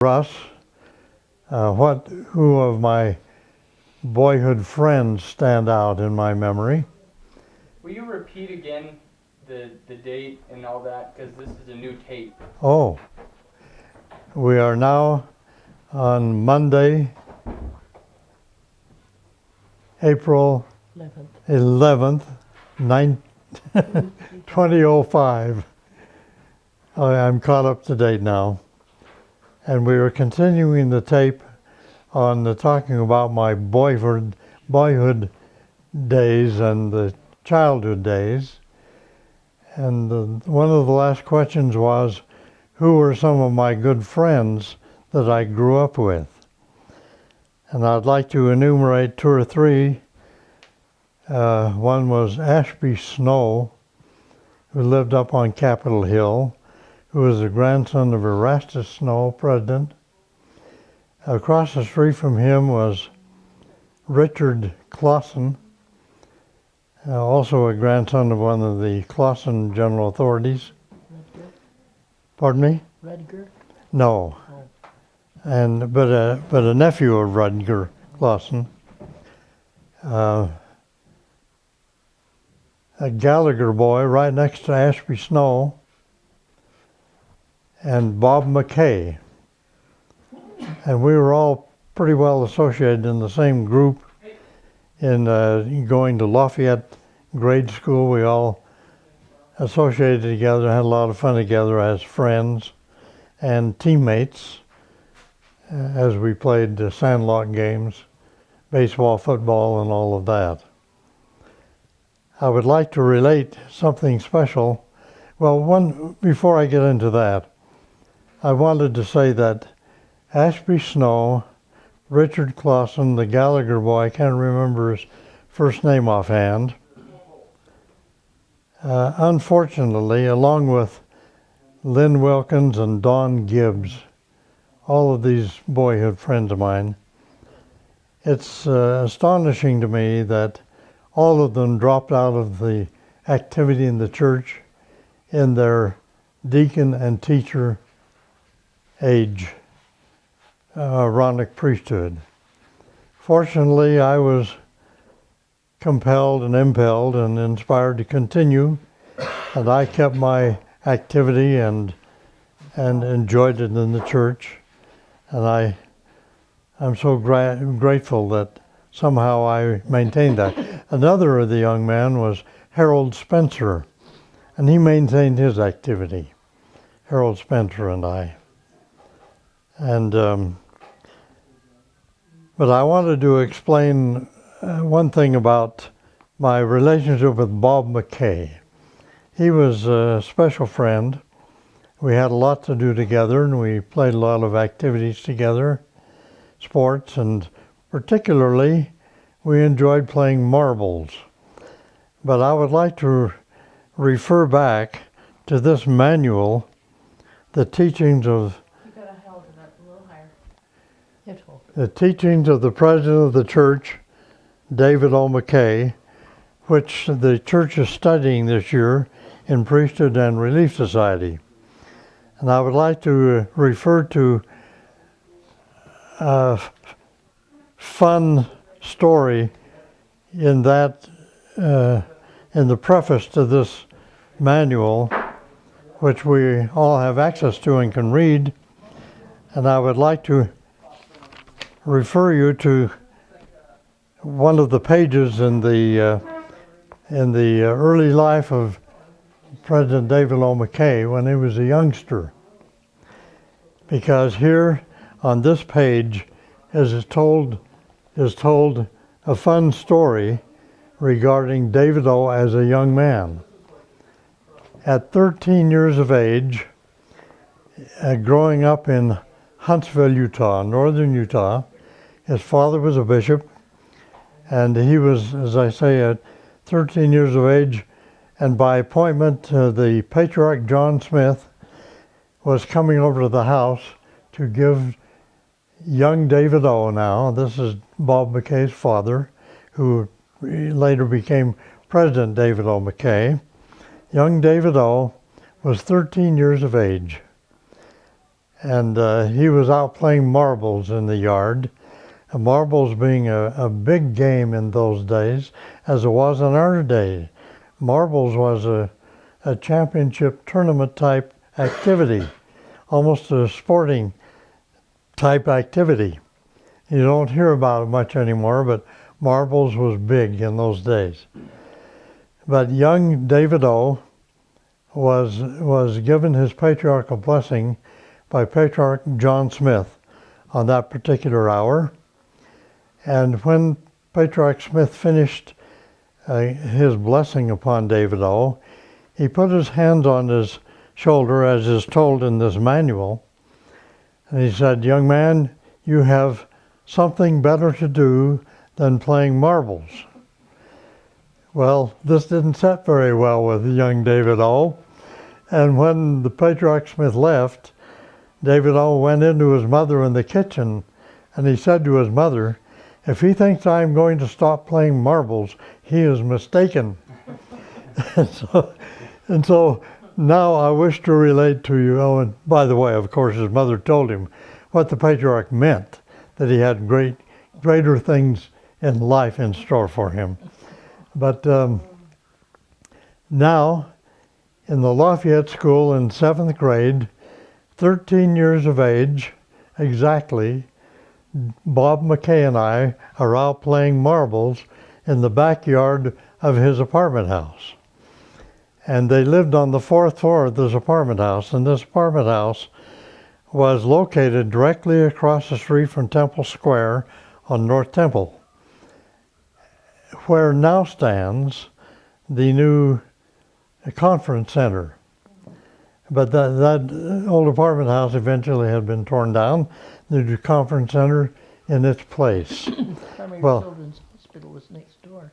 Russ, who of my boyhood friends stand out in my memory? Will you repeat again the date and all that, because this is a new tape. Oh, we are now on Monday, April 11th, 2005. I'm caught up to date now. And we are continuing the tape on talking about my boyhood days and the childhood days. And one of the last questions was, who were some of my good friends that I grew up with? And I'd like to enumerate two or three. One was Ashby Snow, who lived up on Capitol Hill, who was the grandson of Erastus Snow, president. Across the street from him was Richard Clausen, also a grandson of one of the Clausen general authorities. Rudger? Pardon me? Rudger? No. But a nephew of Rudger Clausen. A Gallagher boy right next to Ashby Snow, and Bob McKay. And we were all pretty well associated in the same group in going to Lafayette grade school. We all associated together, had a lot of fun together as friends and teammates as we played sandlot games, baseball, football, and all of that. I would like to relate something special. Well, before I get into that, I wanted to say that Ashby Snow, Richard Clausen, the Gallagher boy, I can't remember his first name offhand. Unfortunately, along with Lynn Wilkins and Don Gibbs, all of these boyhood friends of mine, it's astonishing to me that all of them dropped out of the activity in the church in their deacon and teacher age, Aaronic priesthood. Fortunately, I was compelled and impelled and inspired to continue, and I kept my activity and enjoyed it in the church, and I'm so grateful that somehow I maintained that. Another of the young men was Harold Spencer, and he maintained his activity, Harold Spencer and I. And but I wanted to explain one thing about my relationship with Bob McKay. He was a special friend. We had a lot to do together, and we played a lot of activities together, sports, and particularly we enjoyed playing marbles. But I would like to refer back to this manual, The Teachings of The Teachings of the President of the Church, David O. McKay, which the church is studying this year in Priesthood and Relief Society. And I would like to refer to a fun story in that, in the preface to this manual, which we all have access to and can read. And I would like to refer you to one of the pages in the early life of President David O. McKay when he was a youngster. Because here on this page is told a fun story regarding David O. as a young man. At 13 years of age, growing up in Huntsville, Utah, northern Utah, his father was a bishop, and he was, as I say, at 13 years of age, and by appointment, the patriarch John Smith was coming over to the house to give young David O. now, this is Bob McKay's father, who later became President David O. McKay. Young David O. was 13 years of age. and he was out playing marbles in the yard. And marbles being a big game in those days, as it was in our day. Marbles was a championship tournament type activity, almost a sporting type activity. You don't hear about it much anymore, but marbles was big in those days. But young David O was given his patriarchal blessing by Patriarch John Smith on that particular hour. And when Patriarch Smith finished his blessing upon David O, he put his hands on his shoulder, as is told in this manual, and he said, "Young man, you have something better to do than playing marbles." Well, this didn't set very well with young David O. And when the Patriarch Smith left, David O went into his mother in the kitchen, and he said to his mother, "If he thinks I'm going to stop playing marbles, he is mistaken." and so now I wish to relate to you, oh, and by the way, of course, his mother told him what the Patriarch meant, that he had greater things in life in store for him. But now, in the Lafayette School in 7th grade, 13 years of age exactly, Bob McKay and I are out playing marbles in the backyard of his apartment house. And they lived on the 4th floor of this apartment house, and this apartment house was located directly across the street from Temple Square on North Temple, where now stands the new conference center. But that old apartment house eventually had been torn down. The new conference center in its place. Primary Well- Children's Hospital was next door.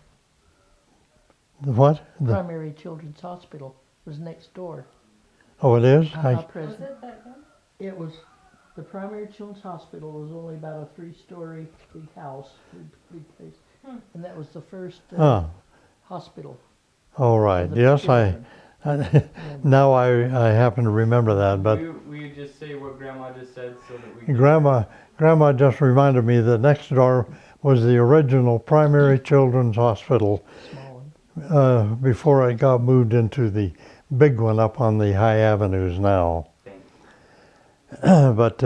What? Primary Children's Hospital was next door. Oh, it is? Present. It was, the Primary Children's Hospital was only about a 3-story big house, big place. And that was the first hospital. All right. of the Yes, particular. now I happen to remember that, but Will you just say what Grandma just said so that we can... Grandma just reminded me that next door was the original Primary Children's Hospital Small one. before it got moved into the big one up on the high avenues now. But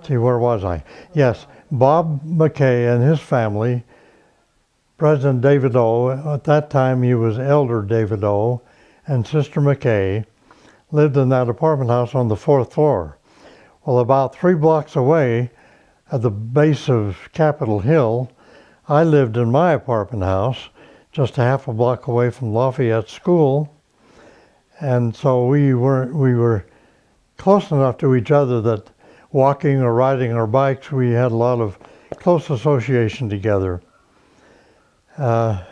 see, where was I? Yes, Bob McKay and his family, President David O, at that time he was Elder David O, and Sister McKay, lived in that apartment house on the 4th floor. Well, about 3 blocks away, at the base of Capitol Hill, I lived in my apartment house, just a half a block away from Lafayette School, and so we were close enough to each other that walking or riding our bikes, we had a lot of close association together. I'm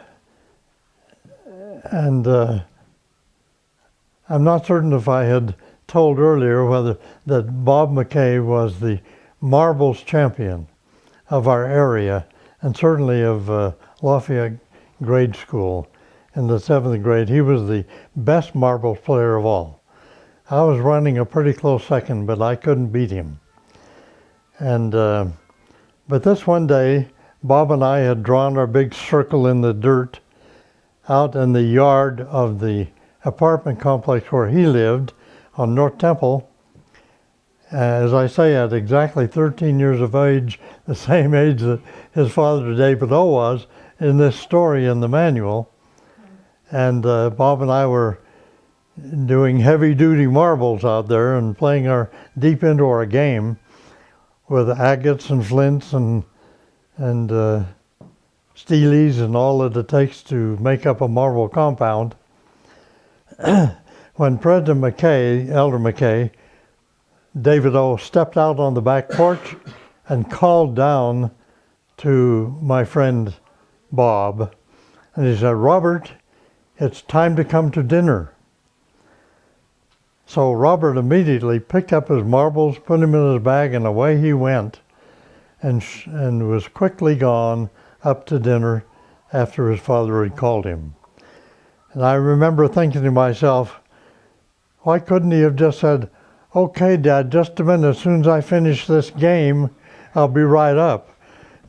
not certain if I had told earlier whether that Bob McKay was the marbles champion of our area, and certainly of Lafayette grade school in the 7th grade. He was the best marbles player of all. I was running a pretty close second, but I couldn't beat him. And but this one day, Bob and I had drawn our big circle in the dirt out in the yard of the apartment complex where he lived on North Temple. As I say, at exactly 13 years of age, the same age that his father David O was in this story in the manual. And Bob and I were doing heavy-duty marbles out there and playing deep into our game with agates and flints and steelies and all that it takes to make up a marble compound. When President McKay, Elder McKay, David O stepped out on the back porch and called down to my friend Bob, and he said, "Robert, it's time to come to dinner." So Robert immediately picked up his marbles, put them in his bag, and away he went, and was quickly gone up to dinner after his father had called him. And I remember thinking to myself, why couldn't he have just said, okay, Dad, just a minute, as soon as I finish this game, I'll be right up.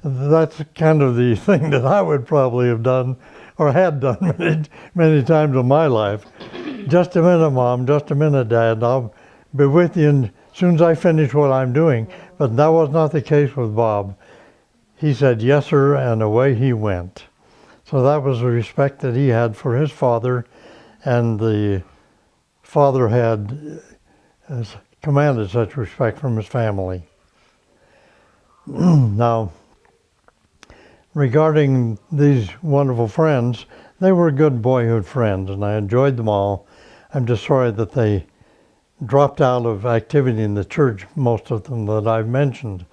That's kind of the thing that I would probably have done, or had done many times in my life. Just a minute, Mom, just a minute, Dad, I'll be with you as soon as I finish what I'm doing. But that was not the case with Bob. He said, yes, sir, and away he went. So that was the respect that he had for his father, and the father had commanded such respect from his family. Now, regarding these wonderful friends, they were good boyhood friends, and I enjoyed them all. I'm just sorry that they dropped out of activity in the church, most of them that I've mentioned.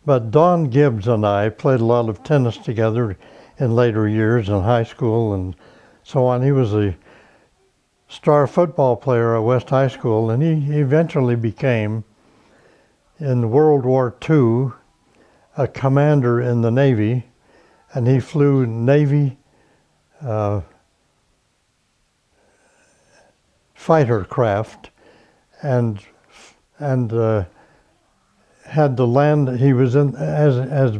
But Don Gibbs and I played a lot of tennis together in later years in high school and so on. He was a star football player at West High School, and he eventually became, in World War II, a commander in the Navy, and he flew Navy fighter craft and had to land. He was in as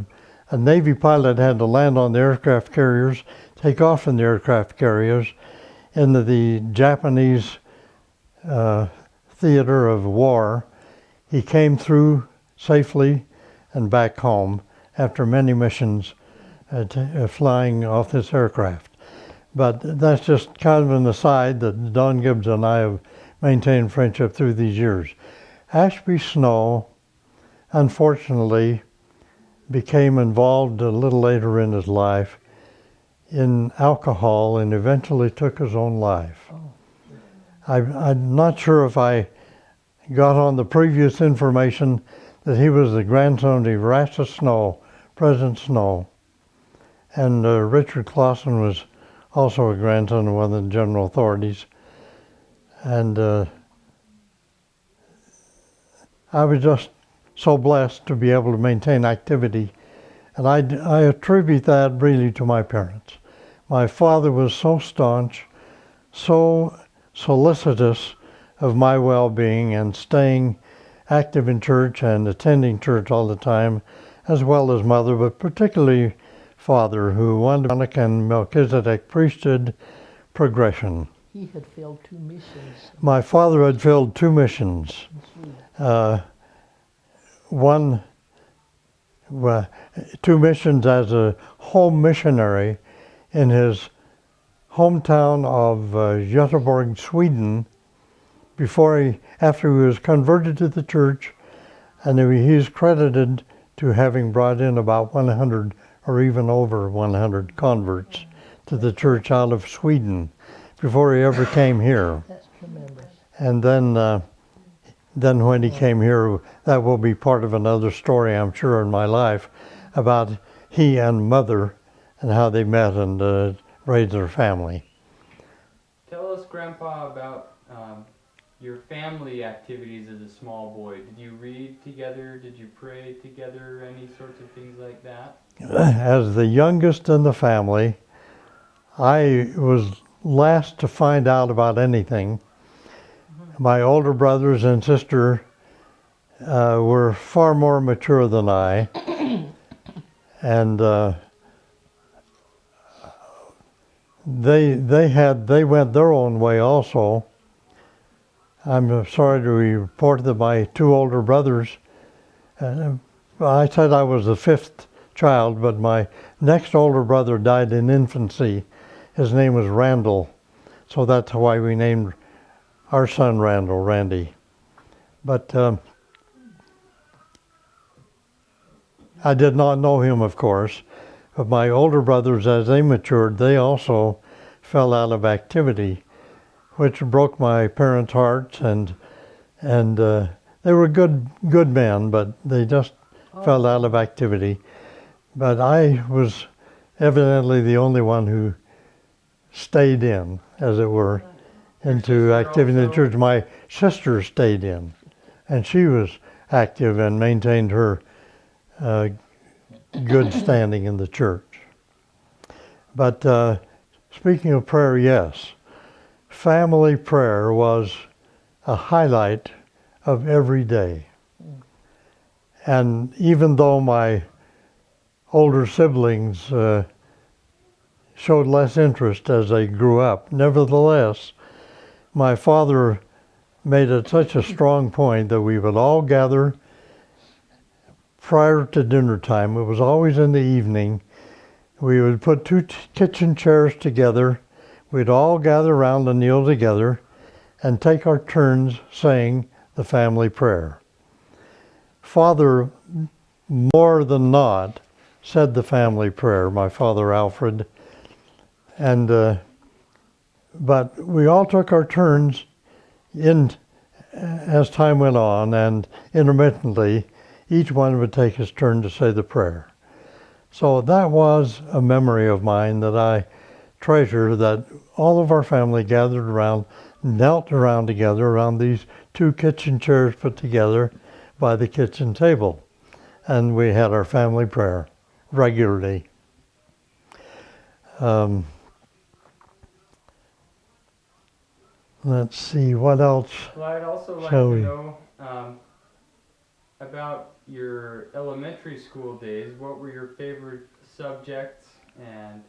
a Navy pilot, had to land on the aircraft carriers, take off in the aircraft carriers into the Japanese theater of war. He came through safely and back home after many missions flying off this aircraft. But that's just kind of an aside that Don Gibbs and I have maintained friendship through these years. Ashby Snow, unfortunately, became involved a little later in his life in alcohol and eventually took his own life. I'm not sure if I got on the previous information that he was the grandson of Erastus Snow, President Snow, and Richard Clausen was also a grandson of one of the general authorities. And I was just so blessed to be able to maintain activity. And I attribute that really to my parents. My father was so staunch, so solicitous of my well-being and staying active in church and attending church all the time, as well as mother, but particularly father, who wanted Aaronic and Melchizedek priesthood progression. He had filled 2 missions. My father had filled 2 missions. Two missions as a home missionary in his hometown of Göteborg, Sweden, after he was converted to the church, and he's credited to having brought in about 100 or even over 100 converts to the church out of Sweden before he ever came here. That's tremendous. And then when he came here, that will be part of another story, I'm sure, in my life, about he and mother and how they met and raised their family. Tell us, Grandpa, about your family activities as a small boy. Did you read together? Did you pray together? Any sorts of things like that? As the youngest in the family, I was last to find out about anything. My older brothers and sister were far more mature than I, and they went their own way also. I'm sorry to report that my 2 older brothers, I said I was the 5th child, but my next older brother died in infancy. His name was Randall, so that's why we named our son Randall, Randy. But I did not know him, of course. But my older brothers, as they matured, they also fell out of activity, which broke my parents' hearts, and they were good men, but they just fell out of activity. But I was evidently the only one who stayed in, as it were, into activity in the church. My sister stayed in, and she was active and maintained her good standing in the church. But speaking of prayer, yes, family prayer was a highlight of every day. And even though my older siblings showed less interest as they grew up, nevertheless, my father made it such a strong point that we would all gather prior to dinner time. It was always in the evening. We would put two kitchen chairs together. We'd all gather around and kneel together and take our turns saying the family prayer. Father, more than not, said the family prayer, my father Alfred, and but we all took our turns as time went on, and intermittently each one would take his turn to say the prayer. So that was a memory of mine that I treasure, that all of our family gathered around, knelt around together around these two kitchen chairs put together by the kitchen table, and we had our family prayer regularly. Let's see, what else? Well, I'd also like Shall to we? know about your elementary school days. What were your favorite subjects and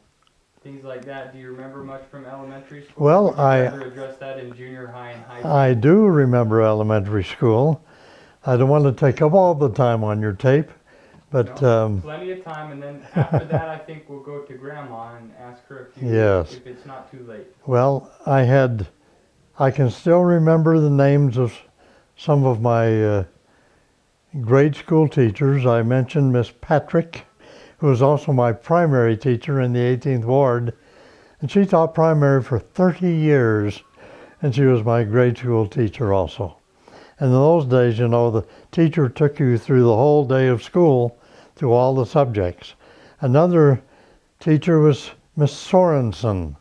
things like that? Do you remember much from elementary school? Well, Would you rather address that in junior high and high school? I do remember elementary school. I don't want to take up all the time on your tape, but No, plenty of time, and then after that, I think we'll go to Grandma and ask her if Yes. if it's not too late. well, I can still remember the names of some of my grade school teachers. I mentioned Miss Patrick, who was also my primary teacher in the 18th Ward, and she taught primary for 30 years, and she was my grade school teacher also. And in those days, you know, the teacher took you through the whole day of school, through all the subjects. Another teacher was Miss Sorensen.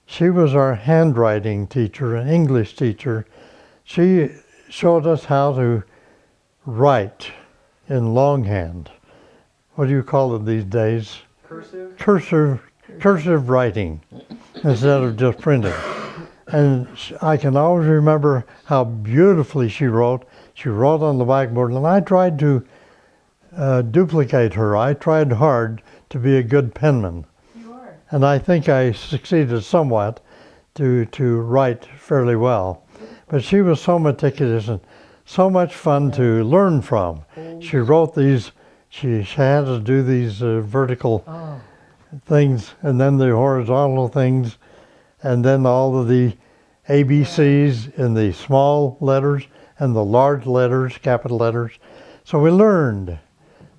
She was our handwriting teacher, an English teacher. She showed us how to write in longhand. What do you call it these days? Cursive? Cursive writing instead of just printing. And I can always remember how beautifully she wrote. She wrote on the blackboard, and I tried to duplicate her. I tried hard to be a good penman. You are. And I think I succeeded somewhat to write fairly well. But she was so meticulous and so much fun to learn from. She wrote these, she had to do these vertical Oh, things, and then the horizontal things, and then all of the ABCs in the small letters and the large letters, capital letters. So we learned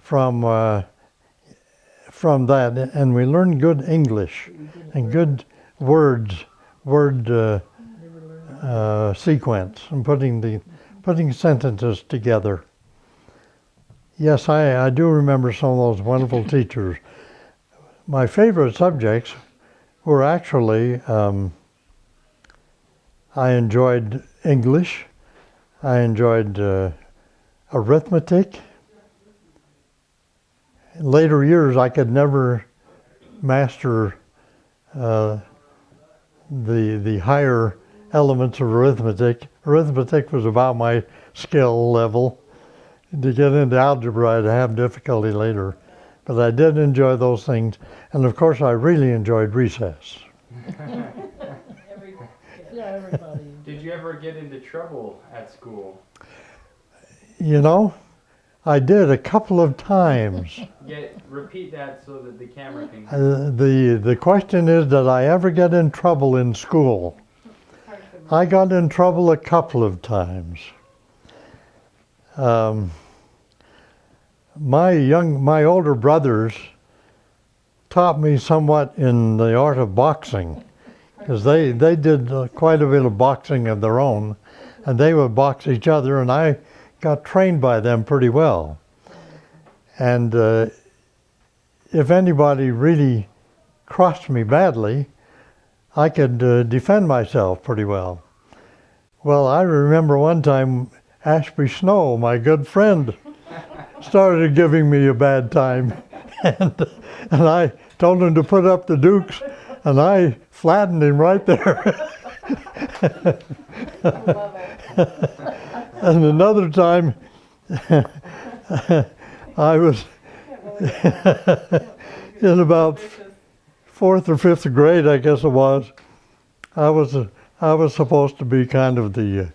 from that, and we learned good English and good word sequence and putting sentences together. Yes, I do remember some of those wonderful teachers. My favorite subjects were actually, I enjoyed English, I enjoyed arithmetic. In later years, I could never master the higher elements of arithmetic. Arithmetic was about my skill level. To get into algebra, I'd have difficulty later. But I did enjoy those things. And of course, I really enjoyed recess. everybody. Did you ever get into trouble at school? You know, I did a couple of times. Repeat that so that the camera can. The question is, did I ever get in trouble in school? I got in trouble a couple of times. My older brothers taught me somewhat in the art of boxing, because they did quite a bit of boxing of their own, and they would box each other, and I got trained by them pretty well. And if anybody really crossed me badly, I could defend myself pretty well. Well, I remember one time Ashby Snow, my good friend, started giving me a bad time, and I told him to put up the dukes, and I flattened him right there. Love it. And another time, I was in about fourth or fifth grade, I guess it was. I was supposed to be kind of the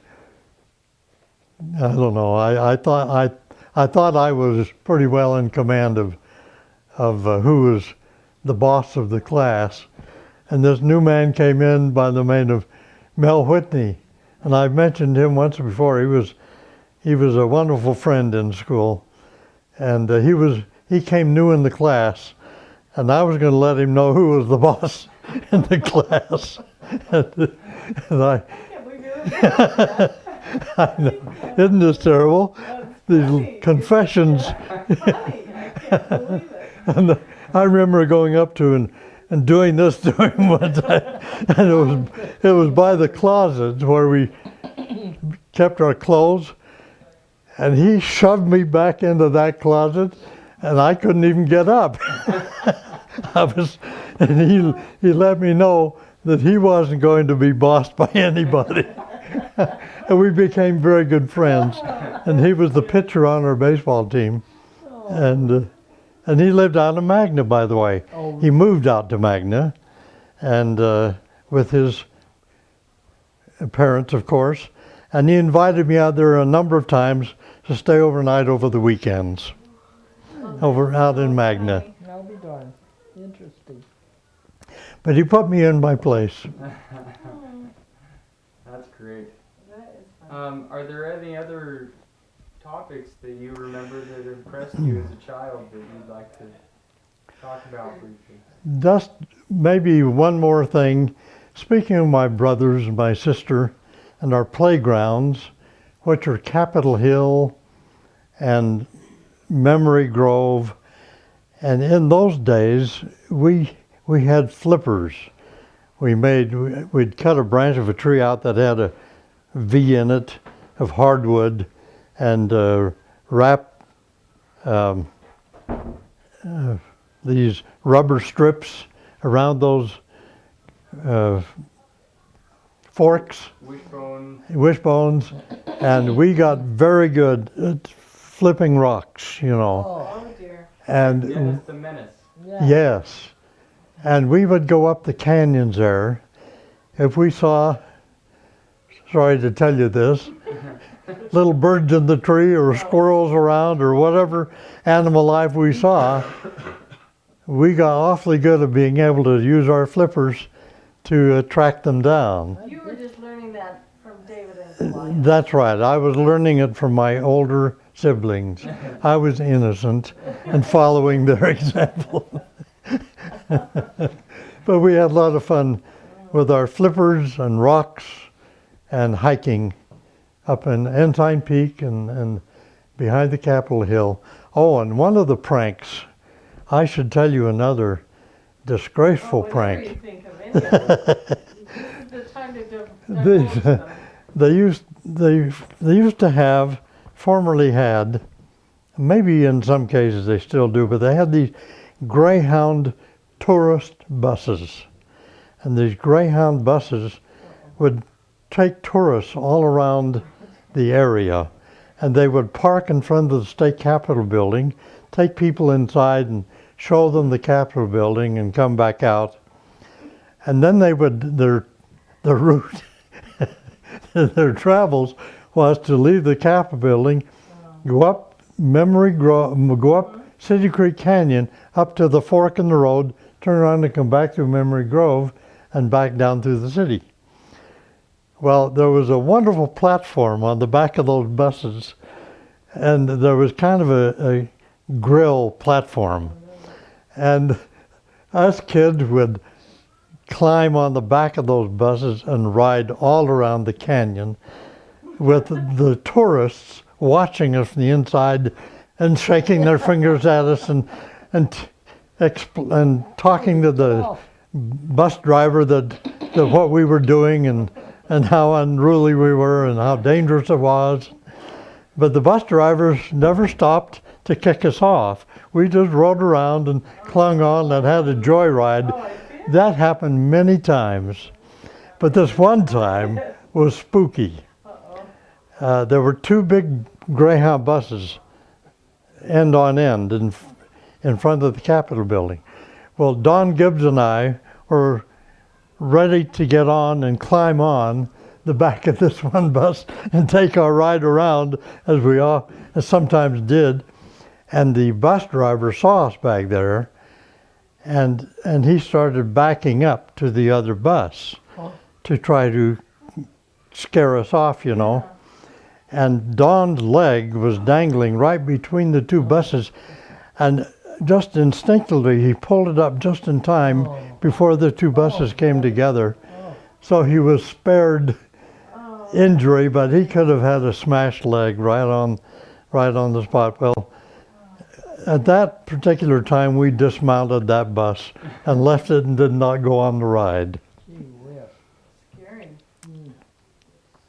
I don't know. I thought I was pretty well in command of who was the boss of the class, and this new man came in by the name of Mel Whitney, and I've mentioned him once before. He was a wonderful friend in school, and he came new in the class, and I was going to let him know who was the boss in the class, and I. Can't believe you remember I know. Isn't this terrible? These funny. confessions. Funny. I can't believe it. And I remember going up to and doing this to him one time. And it was by the closet where we kept our clothes. And he shoved me back into that closet, and I couldn't even get up. And he let me know that he wasn't going to be bossed by anybody. And we became very good friends. And he was the pitcher on our baseball team. And he lived out in Magna, by the way. Oh, He moved out to Magna, and with his parents, of course. And he invited me out there a number of times to stay overnight over the weekends, out in Magna. I'll be darned. Interesting. But he put me in my place. That's great. That is fun. Are there any other topics that you remember that impressed you as a child that you'd like to talk about briefly? Just maybe one more thing. Speaking of my brothers and my sister and our playgrounds, which are Capitol Hill and Memory Grove, and in those days we had flippers. We'd cut a branch of a tree out that had a V in it of hardwood, and wrap these rubber strips around those forks, wishbones, and we got very good at flipping rocks, Oh, Oh dear. And Dennis the Menace. yeah. yes, and we would go up the canyons there. If we saw, sorry to tell you this, little birds in the tree or squirrels around or whatever animal life we saw, we got awfully good at being able to use our flippers to track them down. You were just learning that from David and Goliath. That's right. I was learning it from my older siblings. I was innocent and following their example. But we had a lot of fun with our flippers and rocks and hiking up in Ensign Peak and behind the Capitol Hill. Oh, and one of the pranks, I should tell you another disgraceful Whenever prank. you think of any of it. This is the time to divulge them. They used to have, formerly had, maybe in some cases they still do, but they had these Greyhound tourist buses. And these Greyhound buses would take tourists all around the area, and they would park in front of the state capitol building, take people inside and show them the capitol building and come back out. And then they would, their route, their travels was to leave the capitol building, go up Memory Grove, go up City Creek Canyon, up to the fork in the road, turn around and come back through Memory Grove and back down through the city. Well, there was a wonderful platform on the back of those buses, and there was kind of a grill platform. And us kids would climb on the back of those buses and ride all around the canyon with the tourists watching us from the inside and shaking their fingers at us and talking to the bus driver that what we were doing and how unruly we were and how dangerous it was. But the bus drivers never stopped to kick us off. We just rode around and clung on and had a joyride. That happened many times. But this one time was spooky. There were two big Greyhound buses, end on end, in front of the Capitol building. Well, Don Gibbs and I were ready to get on and climb on the back of this one bus and take our ride around, as we all sometimes did. And the bus driver saw us back there, and he started backing up to the other bus to try to scare us off, you know. And Don's leg was dangling right between the two buses, and just instinctively he pulled it up just in time before the two buses came together. So he was spared injury, but he could have had a smashed leg right on the spot. Well, at that particular time, we dismounted that bus and left it and did not go on the ride. Gee whiz. Scary.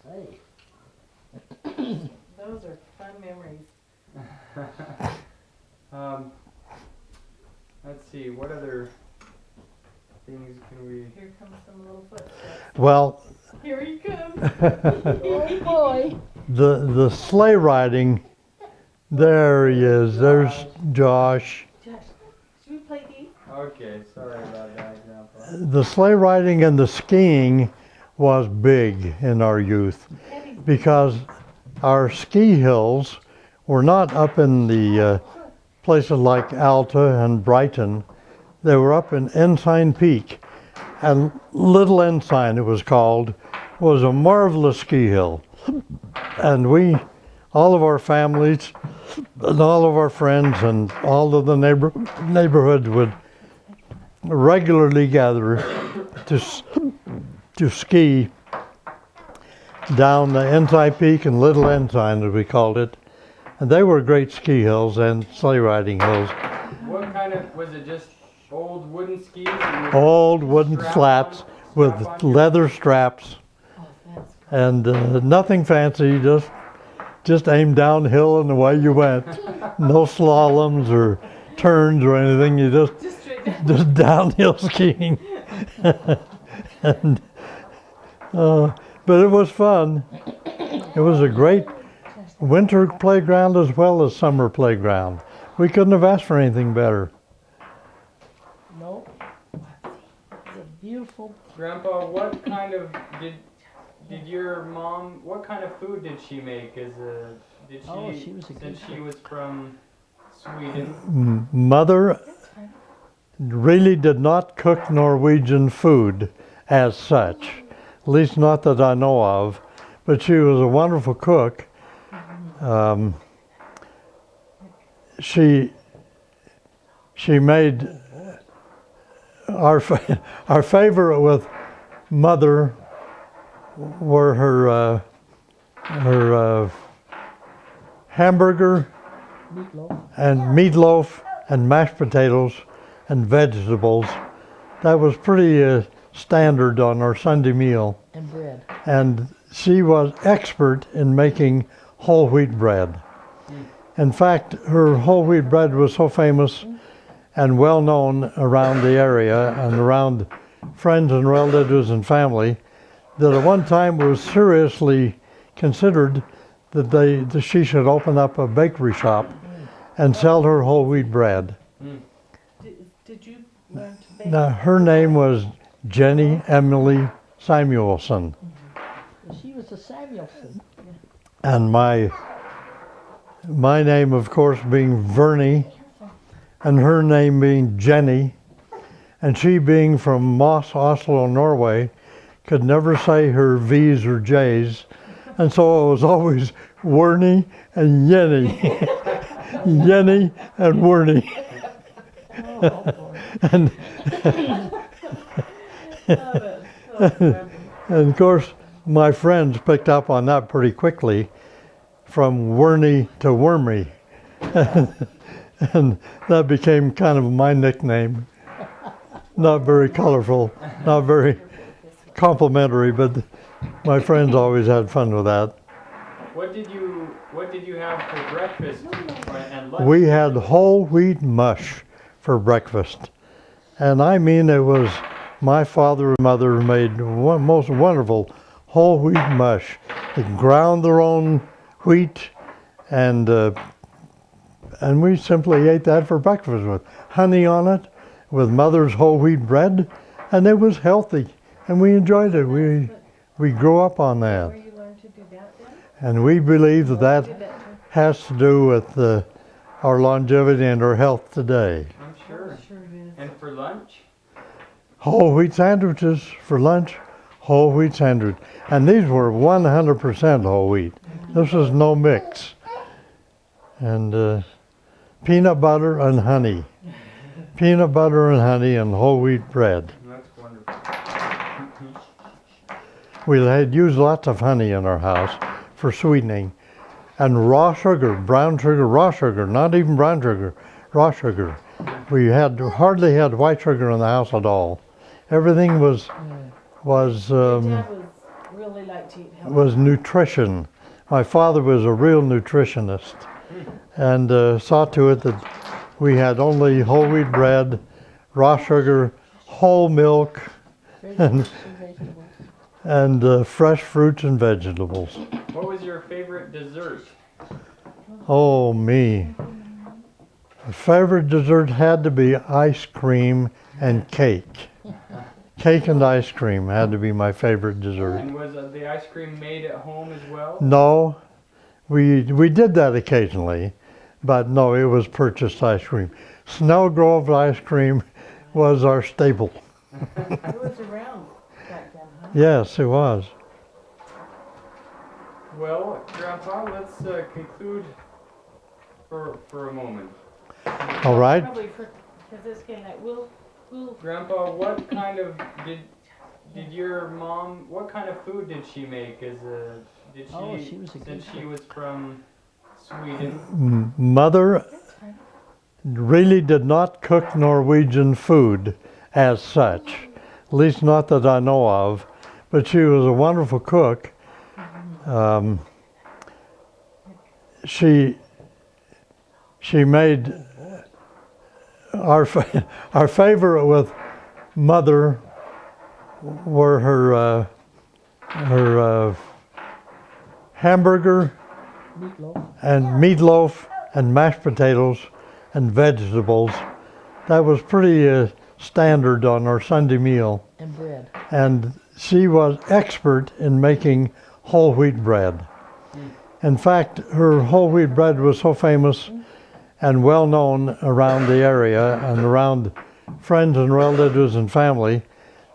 Hey. Those are fun memories. Let's see, what other things can we... Here comes some little footsteps. Well, Here he comes. Oh boy. the sleigh riding, there he is. There's Josh. Josh, should we play these? Okay, sorry about that, Grandpa. The sleigh riding and the skiing was big in our youth because our ski hills were not up in the places like Alta and Brighton. They were up in Ensign Peak, and Little Ensign, it was called, was a marvelous ski hill. And we, all of our families and all of our friends and all of the neighborhood would regularly gather to ski down the Ensign Peak and Little Ensign, as we called it. And they were great ski hills and sleigh riding hills. What kind of, was it just old wooden skis? With Old wooden strap slats on- with strap on? leather straps Oh, that's and nothing fancy, just aim downhill and away you went. No slaloms or turns or anything, you just straight down. just downhill skiing. and, but it was fun. It was a great winter playground as well as summer playground. We couldn't have asked for anything better. Nope. It's a beautiful. Grandpa, what kind of, did your mom, what kind of food did she make did she, Oh, she was a good since she cook. was from Sweden? Mother really did not cook Norwegian food as such, at least not that I know of, but she was a wonderful cook. She made our favorite with Mother were her hamburger Meatloaf. and meatloaf and mashed potatoes and vegetables. That was pretty standard on our Sunday meal. And bread. And she was expert in making whole wheat bread. In fact, her whole wheat bread was so famous and well known around the area and around friends and relatives and family that at one time it was seriously considered that she should open up a bakery shop and sell her whole wheat bread. Did you learn to bake? Now, her name was Jenny Emily Samuelson, She was a Samuelson. and my name, of course, being Vernie, and her name being Jenny, and she being from Moss, Oslo, Norway, could never say her V's or J's, and so it was always Wernie and Jenny, Jenny and Wernie. Oh, boy. and, Oh, and of course, my friends picked up on that pretty quickly, from Wernie to Wormy. And that became kind of my nickname. Not very colorful, not very complimentary, but my friends always had fun with that. What did you have for breakfast and lunch? We had whole wheat mush for breakfast. And I mean, it was my father and mother made most wonderful whole wheat mush. They ground their own wheat, and we simply ate that for breakfast with honey on it, with mother's whole wheat bread, and it was healthy, and we enjoyed it. We grew up on that, Where you learned to do that then? and we believe that that Did that too? has to do with our longevity and our health today. I'm sure. Sure it is. And for lunch? Whole wheat sandwiches for lunch, whole wheat sandwich. And these were 100% whole wheat. This was no mix. And peanut butter and honey. Peanut butter and honey and whole wheat bread. That's wonderful. We had used lots of honey in our house for sweetening. And raw sugar, brown sugar, raw sugar, not even brown sugar, raw sugar. We hardly had white sugar in the house at all. Everything was Dad was really liked to eat healthy. was nutrition. My father was a real nutritionist, and saw to it that we had only whole wheat bread, raw sugar, whole milk, Vegetables and vegetables. and fresh fruits and vegetables. What was your favorite dessert? Oh, me. My favorite dessert had to be ice cream and cake. Cake and ice cream had to be my favorite dessert. And was the ice cream made at home as well? No, we did that occasionally, but no, it was purchased ice cream. Snellgrove ice cream was our staple. It was around back then, huh? Yes, it was. Well, Grandpa, let's conclude for a moment. All right. Probably because it's getting like, we'll, Grandpa, what kind of did your mom? What kind of food did she make? Did she? Oh, she was a good since she cook. was from Sweden. Mother really did not cook Norwegian food as such, at least not that I know of, but she was a wonderful cook. She made our favorite with Mother were her hamburger Meatloaf. and meatloaf and mashed potatoes and vegetables. That was pretty standard on our Sunday meal. And bread. And she was expert in making whole wheat bread. In fact, her whole wheat bread was so famous and well known around the area and around friends and relatives and family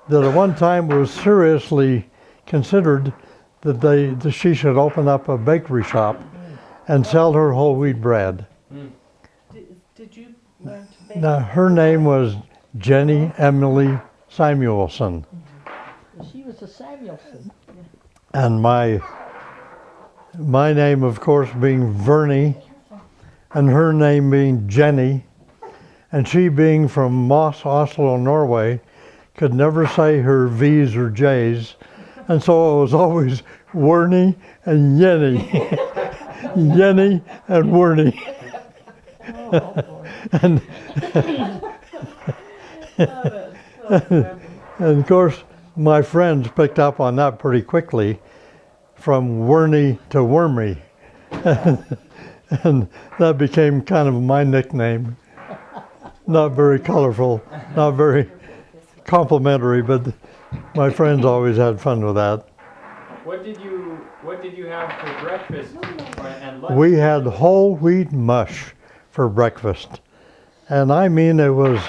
that at one time it was seriously considered that she should open up a bakery shop and sell her whole wheat bread. did you learn to bake? Now, her name was Jenny Emily Samuelson, She was a Samuelson. and my name, of course, being Vernie, and her name being Jenny, and she being from Moss, Oslo, Norway, could never say her V's or J's, and so it was always Wernie and Jenny, Jenny and Wernie, Oh, boy. and and of course my friends picked up on that pretty quickly, from Wernie to Wormy, and that became kind of my nickname. Not very colorful, not very complimentary, but my friends always had fun with that. What did you have for breakfast and lunch? We had whole wheat mush for breakfast, and I mean it was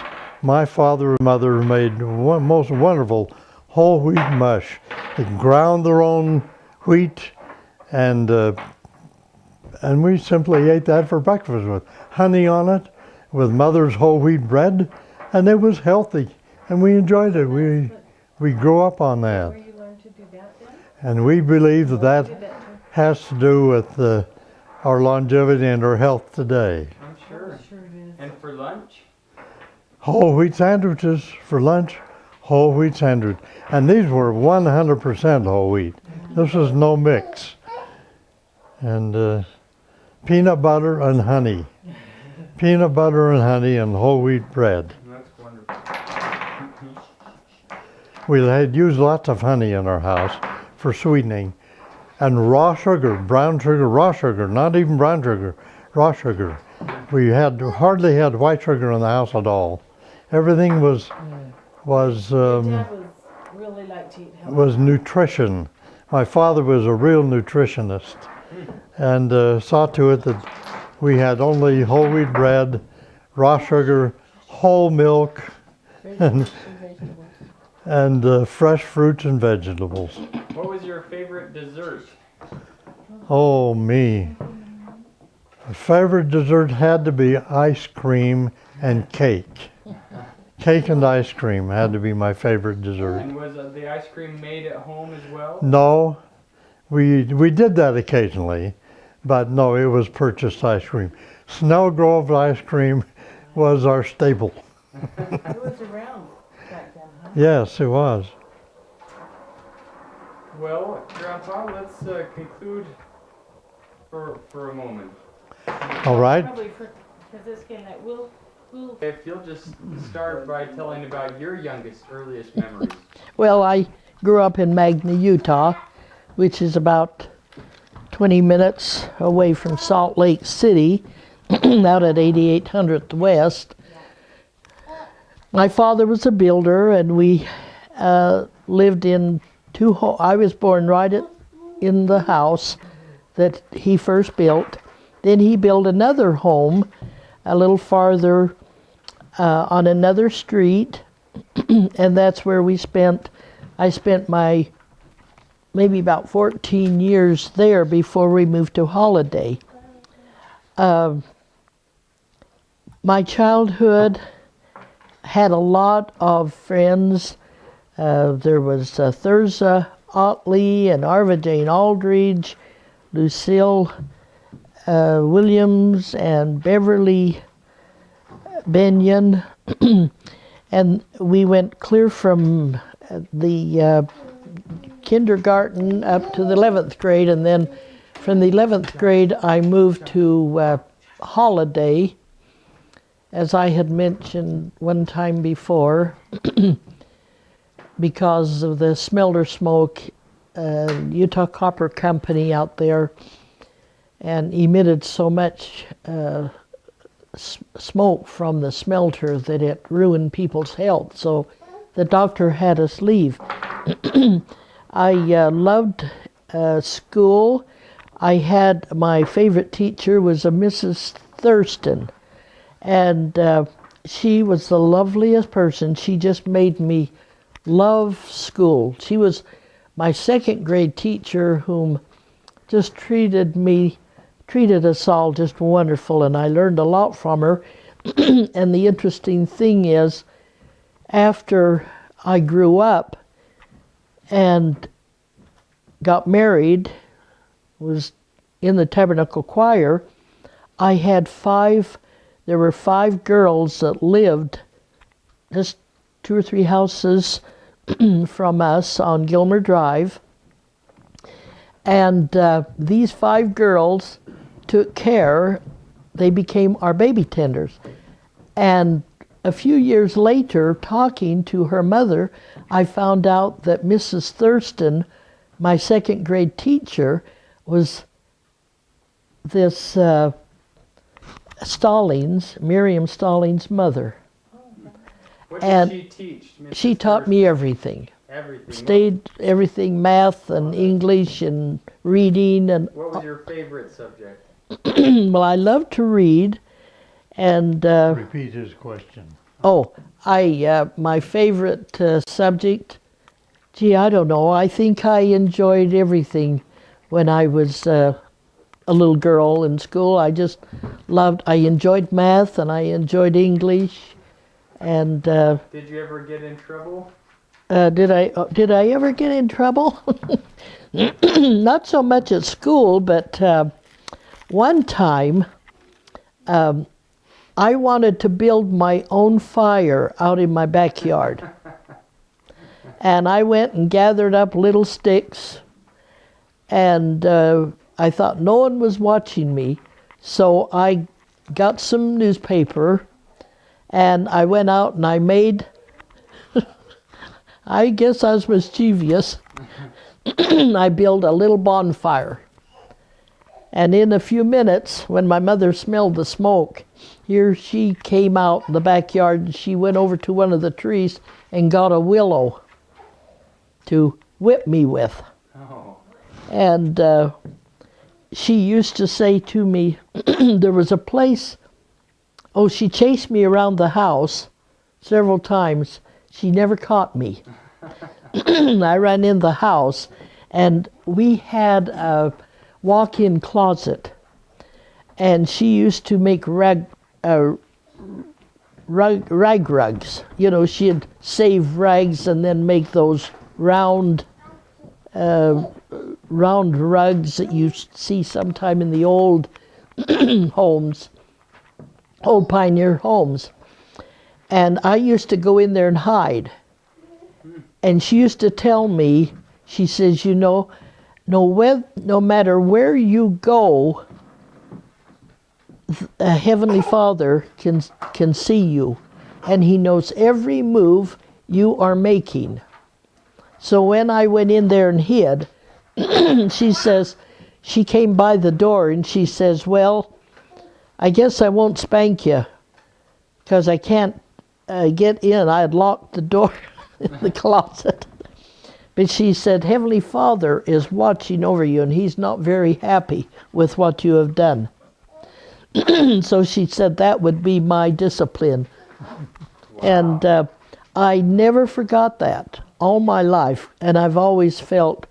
my father and mother made most wonderful whole wheat mush. They ground their own wheat, and we simply ate that for breakfast with honey on it, with mother's whole wheat bread, and it was healthy, and we enjoyed it. We grew up on that, Where you learned to do that then? and we believe that Did that that too? has to do with our longevity and our health today. I'm sure. Sure it is. And for lunch? Whole wheat sandwiches for lunch, whole wheat sandwich. And these were 100% whole wheat. This was no mix. And peanut butter and honey. Peanut butter and honey and whole wheat bread. That's wonderful. we had used lots of honey in our house for sweetening. And raw sugar, brown sugar, raw sugar, not even brown sugar, raw sugar. We hardly had white sugar in the house at all. Everything was Dad was really liked to eat healthy. was nutrition. My father was a real nutritionist, and saw to it that we had only whole wheat bread, raw sugar, whole milk, Vegetables. and fresh fruits and vegetables. What was your favorite dessert? Oh, me. My favorite dessert had to be ice cream and cake. Cake and ice cream had to be my favorite dessert. And was the ice cream made at home as well? No, we did that occasionally, but no, it was purchased ice cream. Snellgrove ice cream was our staple. It was around back then, huh? Yes, it was. Well, Grandpa, let's conclude for a moment. All right. Probably because this game that we'll If you'll just start by telling about your earliest memories. Well, I grew up in Magna, Utah, which is about 20 minutes away from Salt Lake City, out at 8800th West. My father was a builder, and we lived in I was born right in the house that he first built. Then he built another home a little farther on another street, and that's where I spent my maybe about 14 years there before we moved to Holiday. My childhood had a lot of friends. There was Thurza Otley and Arva Jane Aldridge, Lucille Williams and Beverly Benyon, and we went clear from the kindergarten up to the 11th grade, and then from the 11th grade I moved to Holiday, as I had mentioned one time before, because of the smelter smoke. Utah Copper Company out there and emitted so much smoke from the smelter that it ruined people's health. So the doctor had us leave. I loved school. I had my favorite teacher was a Mrs. Thurston, and she was the loveliest person. She just made me love school. She was my second grade teacher, whom just treated us all just wonderful, and I learned a lot from her. And the interesting thing is, after I grew up and got married, was in the Tabernacle Choir, there were 5 girls that lived just 2 or 3 houses from us on Gilmer Drive. And these 5 girls took care, they became our baby tenders. And a few years later, talking to her mother, I found out that Mrs. Thurston, my second grade teacher, was this Miriam Stallings' mother. What And did she teach? Mrs. She taught me everything. Everything. Everything, math and English and reading. And What was your favorite subject? well, I love to read, and Repeat his question. my favorite subject, I don't know. I think I enjoyed everything when I was a little girl in school. I enjoyed math, and I enjoyed English, and Did you ever get in trouble? did I ever get in trouble? Not so much at school, but one time I wanted to build my own fire out in my backyard. And I went and gathered up little sticks, and I thought no one was watching me, so I got some newspaper, and I went out and I made I guess I was mischievous. I built a little bonfire. And in a few minutes, when my mother smelled the smoke, here she came out in the backyard and she went over to one of the trees and got a willow to whip me with. Oh. And she used to say to me, there was a place, she chased me around the house several times. She never caught me. I ran in the house, and we had a walk-in closet, and she used to make rag rugs. You know, she'd save rags and then make those round rugs that you see sometime in the old homes, old pioneer homes. And I used to go in there and hide. And she used to tell me, she says, you know, no matter where you go, a Heavenly Father can see you, and He knows every move you are making. So when I went in there and hid, she says, she came by the door and she says, well, I guess I won't spank you because I can't get in. I had locked the door in the closet. But she said, Heavenly Father is watching over you, and He's not very happy with what you have done. So she said that would be my discipline. Wow. And I never forgot that all my life. And I've always felt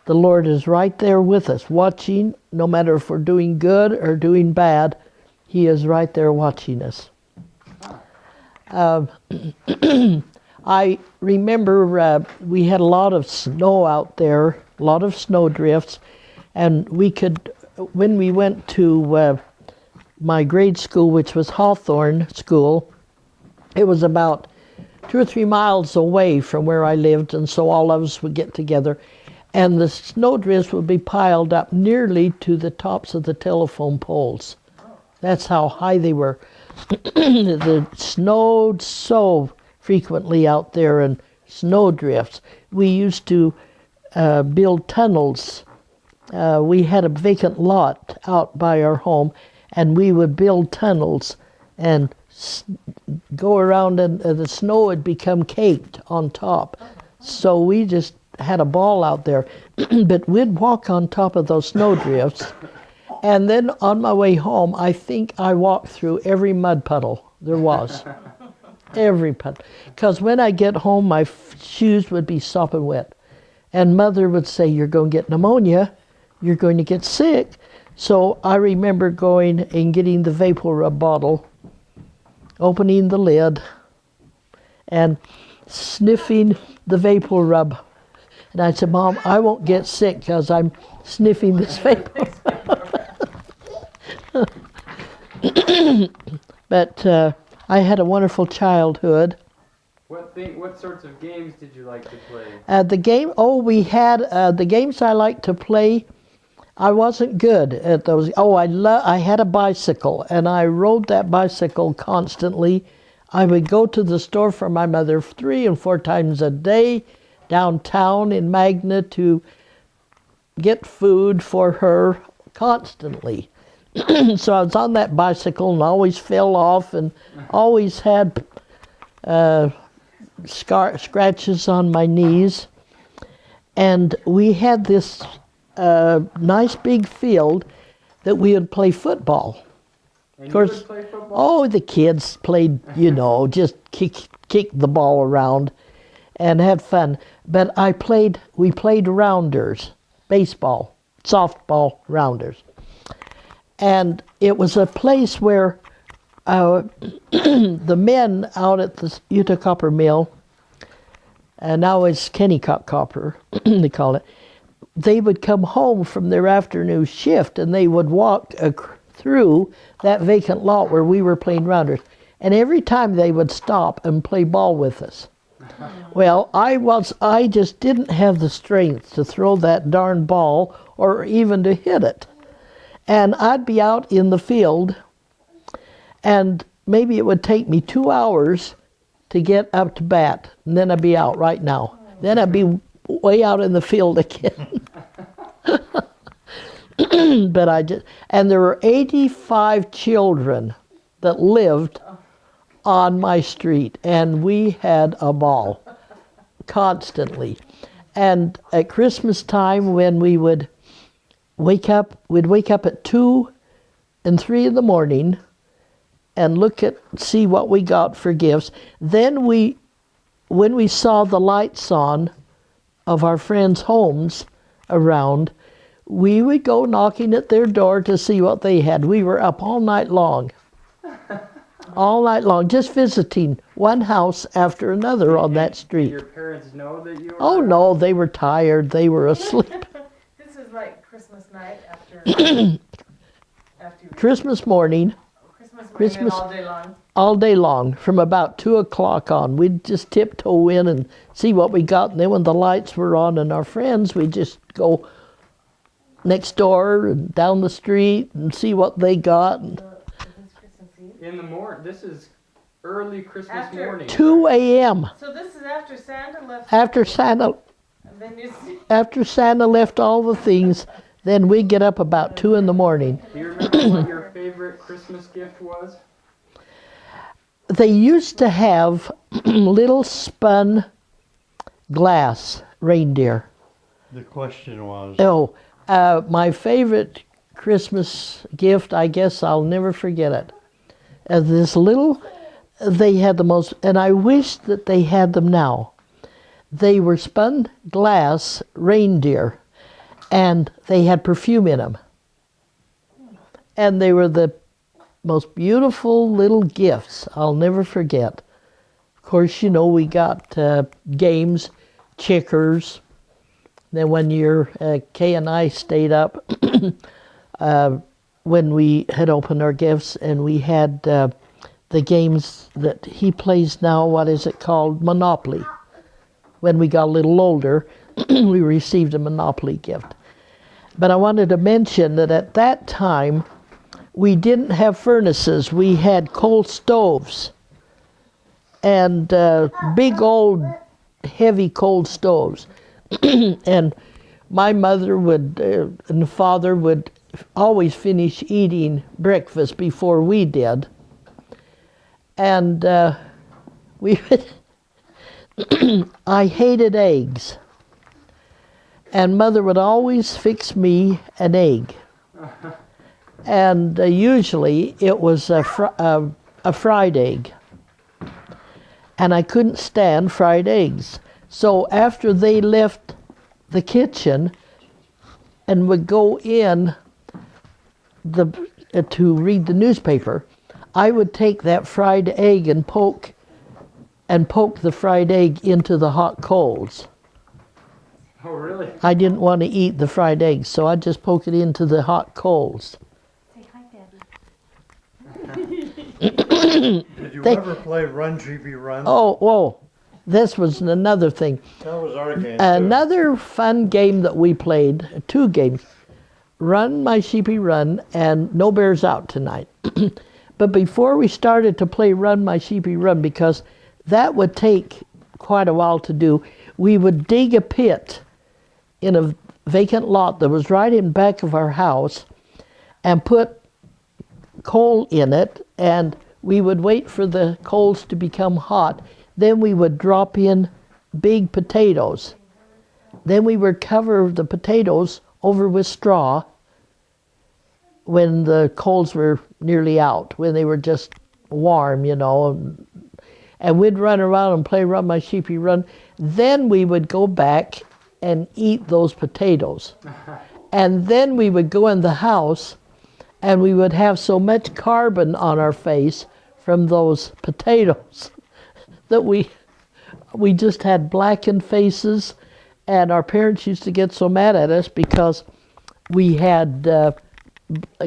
the Lord is right there with us, watching, no matter if we're doing good or doing bad. He is right there watching us. I remember we had a lot of snow out there, a lot of snow drifts, and we could, when we went to my grade school, which was Hawthorne School, it was about 2 or 3 miles away from where I lived, and so all of us would get together, and the snow drifts would be piled up nearly to the tops of the telephone poles. That's how high they were. It snowed so frequently out there, and snow drifts. We used to build tunnels. We had a vacant lot out by our home, and we would build tunnels and go around, and the snow would become caked on top. So we just had a ball out there. But we'd walk on top of those snow drifts, and then on my way home, I think I walked through every mud puddle there was. Every puddle. Because when I get home, my shoes would be sopping wet. And Mother would say, you're going to get pneumonia. You're going to get sick. So I remember going and getting the Vapor Rub bottle, opening the lid, and sniffing the Vapor Rub. And I said, Mom, I won't get sick because I'm sniffing this Vapor Rub. But I had a wonderful childhood. What sorts of games did you like to play? We had the games I liked to play. I wasn't good at those. I had a bicycle, and I rode that bicycle constantly. I would go to the store for my mother 3 and 4 times a day downtown in Magna to get food for her constantly. So I was on that bicycle and always fell off and always had scratches on my knees. And we had this nice big field that we would play football. And of course, you would play football? the kids played, just kick the ball around and had fun. But we played rounders, baseball, softball rounders. And it was a place where the men out at the Utah Copper Mill, and now it's Kennecott Copper, they call it, they would come home from their afternoon shift and they would walk through that vacant lot where we were playing rounders. And every time they would stop and play ball with us. Well, I just didn't have the strength to throw that darn ball or even to hit it. And I'd be out in the field, and maybe it would take me 2 hours to get up to bat, and then I'd be out right now. Then I'd be way out in the field again. But and there were 85 children that lived on my street, and we had a ball constantly. And at Christmas time, when we would wake up, we'd wake up at 2 and 3 in the morning and see what we got for gifts. Then when we saw the lights on of our friends' homes around, we would go knocking at their door to see what they had. We were up all night long. All night long, just visiting one house after another on that Did street. your parents know that you were Oh around? no, they were tired. They were asleep. This is like Christmas night after after Christmas morning, Christmas morning Christmas- and all day long. all day long, from about 2 o'clock on. We'd just tiptoe in and see what we got. And then when the lights were on and our friends, we'd just go next door and down the street and see what they got. And This Christmas Eve. In the morning. This is early Christmas After- morning. 2 a.m. So this is after Santa left. after Santa And then you see. after Santa left all the things, then we get up about 2 in the morning. Do you remember what your favorite Christmas gift was? They used to have little spun glass reindeer. The question was, Oh, my favorite Christmas gift, I guess I'll never forget it. They had the most, and I wish that they had them now. They were spun glass reindeer, and they had perfume in them. And they were the most beautiful little gifts I'll never forget. Of course, we got games, checkers. Then one year, Kay and I stayed up when we had opened our gifts, and we had the games that he plays now. What is it called? Monopoly. When we got a little older, we received a Monopoly gift. But I wanted to mention that at that time, we didn't have furnaces. We had coal stoves and big old heavy coal stoves. And my mother and father would always finish eating breakfast before we did. And we would, I hated eggs. And Mother would always fix me an egg. And usually it was a fried egg. And I couldn't stand fried eggs. So after they left the kitchen and would go in to read the newspaper, I would take that fried egg and poke the fried egg into the hot coals. Oh, really? I didn't want to eat the fried eggs, so I'd just poke it into the hot coals. Say hi, Daddy. did you They- ever play Run GB Run? Oh, whoa. This was another thing. That was our game too. Another fun game that we played, 2 games, Run My Sheepy Run and No Bears Out Tonight. But before we started to play Run My Sheepy Run, because that would take quite a while to do, we would dig a pit in a vacant lot that was right in back of our house and put coal in it, and we would wait for the coals to become hot. Then we would drop in big potatoes. Then we would cover the potatoes over with straw when the coals were nearly out, when they were just warm, and we'd run around and play Run My Sheepy Run. Then we would go back and eat those potatoes. And then we would go in the house and we would have so much carbon on our face from those potatoes that we just had blackened faces, and our parents used to get so mad at us because we had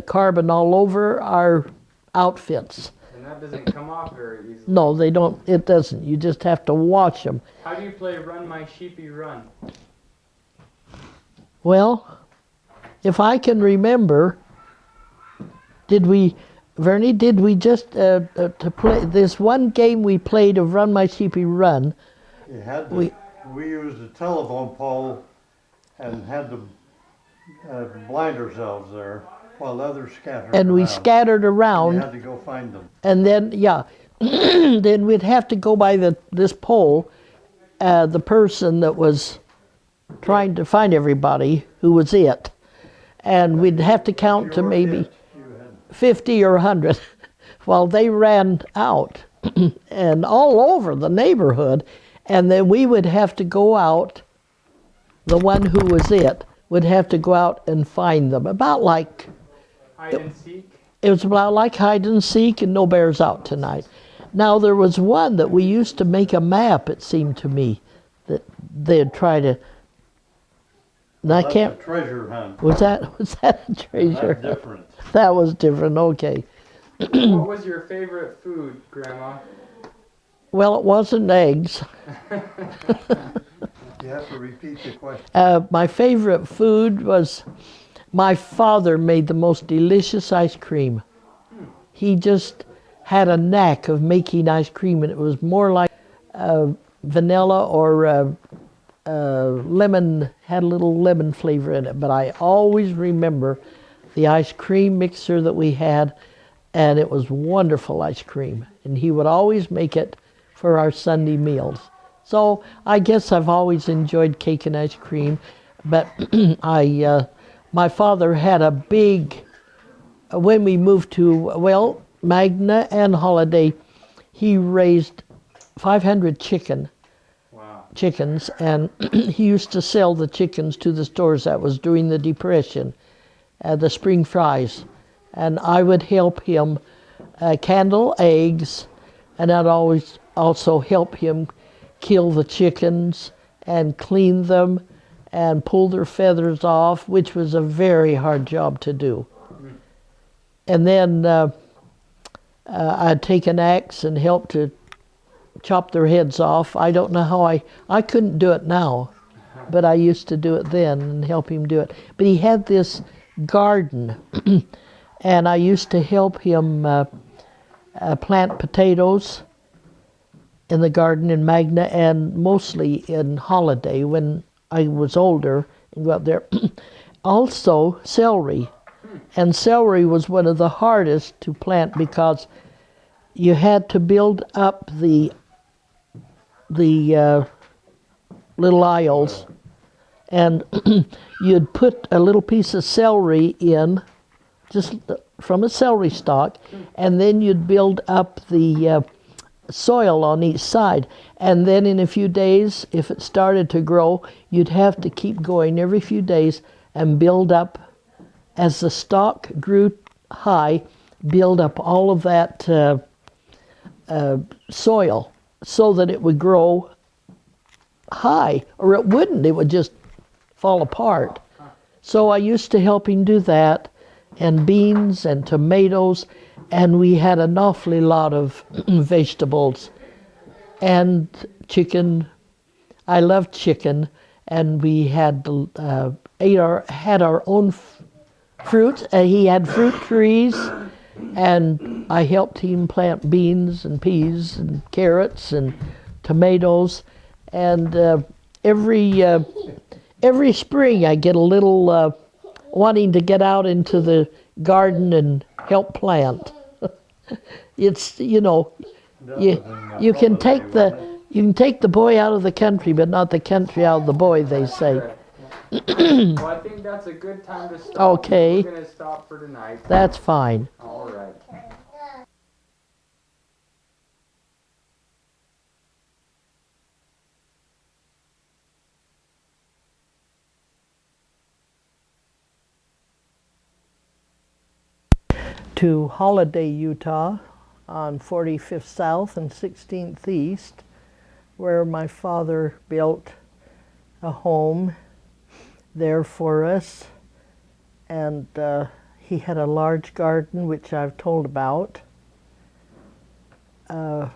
carbon all over our outfits. And that doesn't come off very easily. No, they don't. It doesn't. You just have to wash them. How do you play Run My Sheepy Run? Well, if I can remember, did we Vernie, did we just to play this one game we played of Run My Sheepy Run? You had We- we used a telephone pole and had to blind ourselves there while others scattered And we around. scattered You around, had to go find them. and then then we'd have to go by this pole, the person that was trying to find everybody who was it, and we'd have to count to You were maybe it. You had 50 or 100 while they ran out and all over the neighborhood, and then we would have to go out, the one who was it would have to go out and find them, about like Hide and seek. it was about like hide and seek and no bears out tonight. Now there was one that we used to make a map, it seemed to me, that they'd try to, and I That's can't, a treasure hunt. was that a treasure? That's different. That was different, okay. What was your favorite food, Grandma? Well, it wasn't eggs. You have to repeat the question. My favorite food was, my father made the most delicious ice cream. He just had a knack of making ice cream, and it was more like vanilla or lemon, had a little lemon flavor in it. But I always remember the ice cream mixer that we had, and it was wonderful ice cream. And he would always make it for our Sunday meals. So I guess I've always enjoyed cake and ice cream, but my father had a big, when we moved to, Magna and Holiday, he raised 500 Wow. chickens, and he used to sell the chickens to the stores. That was during the Depression, the spring fries. And I would help him candle eggs, and I'd always also help him kill the chickens and clean them and pull their feathers off, which was a very hard job to do. And then I'd take an axe and help to chop their heads off. I don't know how I couldn't do it now, but I used to do it then and help him do it. But he had this garden, and I used to help him plant potatoes in the garden in Magna, and mostly in Holiday when I was older and go up there. Also celery, and celery was one of the hardest to plant because you had to build up the little aisles, and you'd put a little piece of celery in, just from a celery stalk, and then you'd build up the soil on each side, and then in a few days, if it started to grow, you'd have to keep going every few days and build up, as the stalk grew high, build up all of that soil so that it would grow high, or it wouldn't, it would just fall apart. So I used to help him do that, and beans and tomatoes, and we had an awfully lot of vegetables and chicken. I loved chicken, and we had had our own fruit. He had fruit trees, and I helped him plant beans and peas and carrots and tomatoes. And every spring I get a little wanting to get out into the garden and help plant. It's, you can take the boy out of the country, but not the country out of the boy, they say. Well, I think that's a good time to stop. Okay. We're gonna stop for tonight. That's fine. All right. To Holiday, Utah, on 45th South and 16th East, where my father built a home there for us, and he had a large garden, which I've told about, and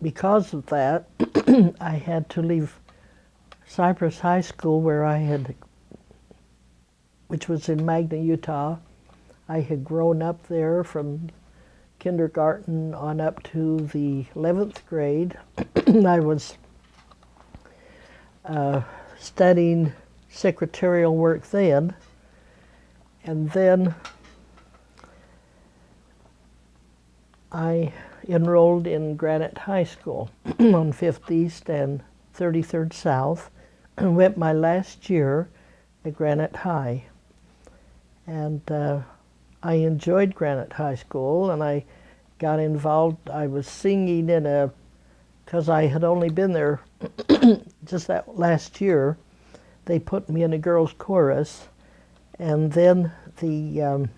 because of that, I had to leave Cypress High School, which was in Magna, Utah. I had grown up there from kindergarten on up to the 11th grade. I was studying secretarial work then, and then I enrolled in Granite High School on 5th East and 33rd South, and went my last year at Granite High. And I enjoyed Granite High School, and I got involved. I was singing because I had only been there just that last year. They put me in a girls' chorus, and then the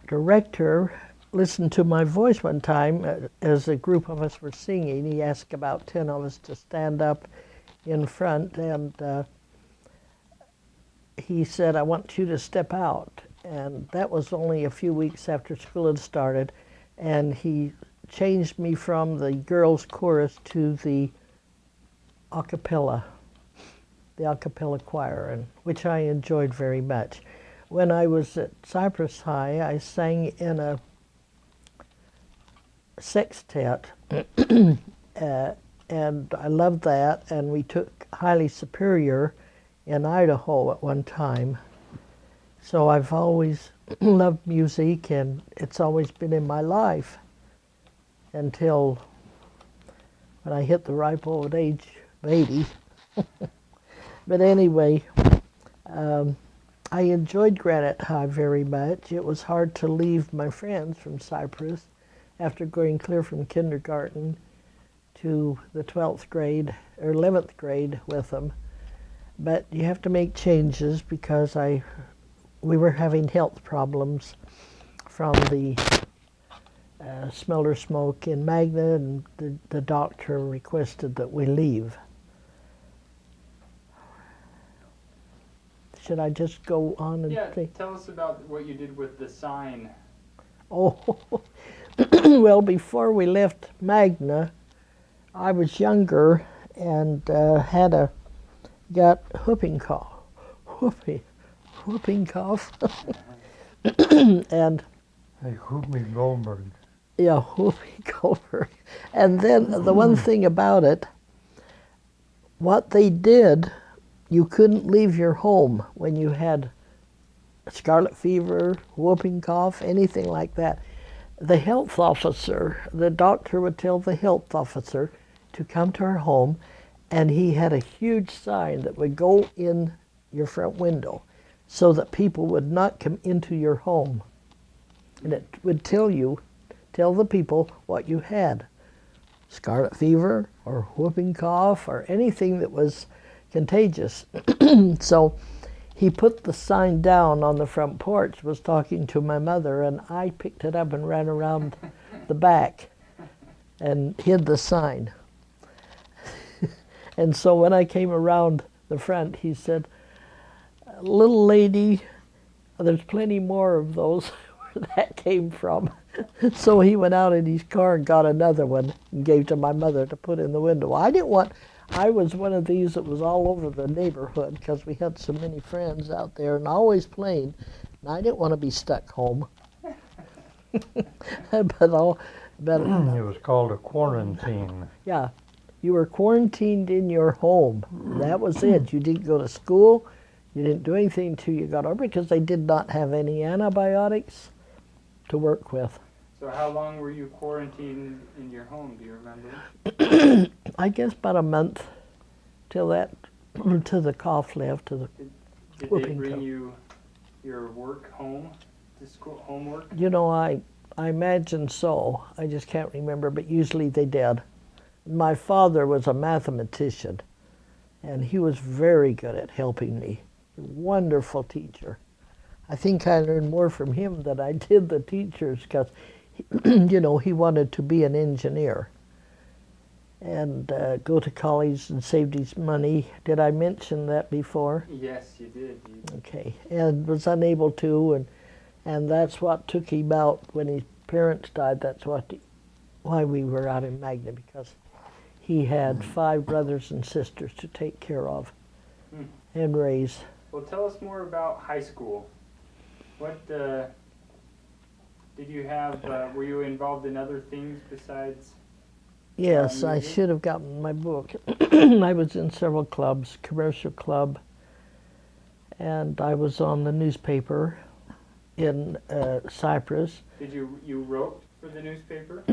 director listened to my voice one time as a group of us were singing. He asked about 10 of us to stand up in front, and he said, "I want you to step out." And that was only a few weeks after school had started, and he changed me from the girls' chorus to the a cappella choir, and which I enjoyed very much. When I was at Cypress High, I sang in a sextet, and I loved that, and we took Highly Superior in Idaho at one time. So I've always loved music, and it's always been in my life until when I hit the ripe old age of 80. But anyway, I enjoyed Granite High very much. It was hard to leave my friends from Cypress after going clear from kindergarten to the 12th grade or 11th grade with them. But you have to make changes because we were having health problems from the smelter smoke in Magna, and the doctor requested that we leave. Should I just go on and Yeah, say? tell us about what you did with the sign. Oh, well, before we left Magna, I was younger and got whooping cough. Whooping cough. And Hey, Whoopi Goldberg. yeah, whooping Goldberg. And then the one thing about it, what they did, you couldn't leave your home when you had scarlet fever, whooping cough, anything like that. The health officer, the doctor would tell the health officer to come to our home, and he had a huge sign that would go in your front window so that people would not come into your home. And it would tell the people what you had. Scarlet fever or whooping cough or anything that was contagious. So he put the sign down on the front porch, was talking to my mother, and I picked it up and ran around the back and hid the sign. And so when I came around the front, he said, "Little lady, there's plenty more of those where that came from." So he went out in his car and got another one and gave to my mother to put in the window. I was one of these that was all over the neighborhood because we had so many friends out there and always playing, and I didn't want to be stuck home. But It was called a quarantine. yeah, you were quarantined in your home. That was it. You didn't go to school. You didn't do anything until you got over because they did not have any antibiotics to work with. So how long were you quarantined in your home? Do you remember? I guess about a month till the cough left. Did they Whooping bring cough. you your work home, to school, homework? You know, I imagine so. I just can't remember, but usually they did. My father was a mathematician, and he was very good at helping me. Wonderful teacher. I think I learned more from him than I did the teachers because, you know, he wanted to be an engineer and go to college and saved his money. Did I mention that before? Yes, you did. Okay, and was unable to, and that's what took him out when his parents died. That's why we were out in Magna, because he had 5 brothers and sisters to take care of and raise. Well, tell us more about high school. What did you have? Were you involved in other things besides? Yes, I music? should have gotten my book. I was in several clubs, commercial club, and I was on the newspaper in Cyprus. Did you wrote for the newspaper?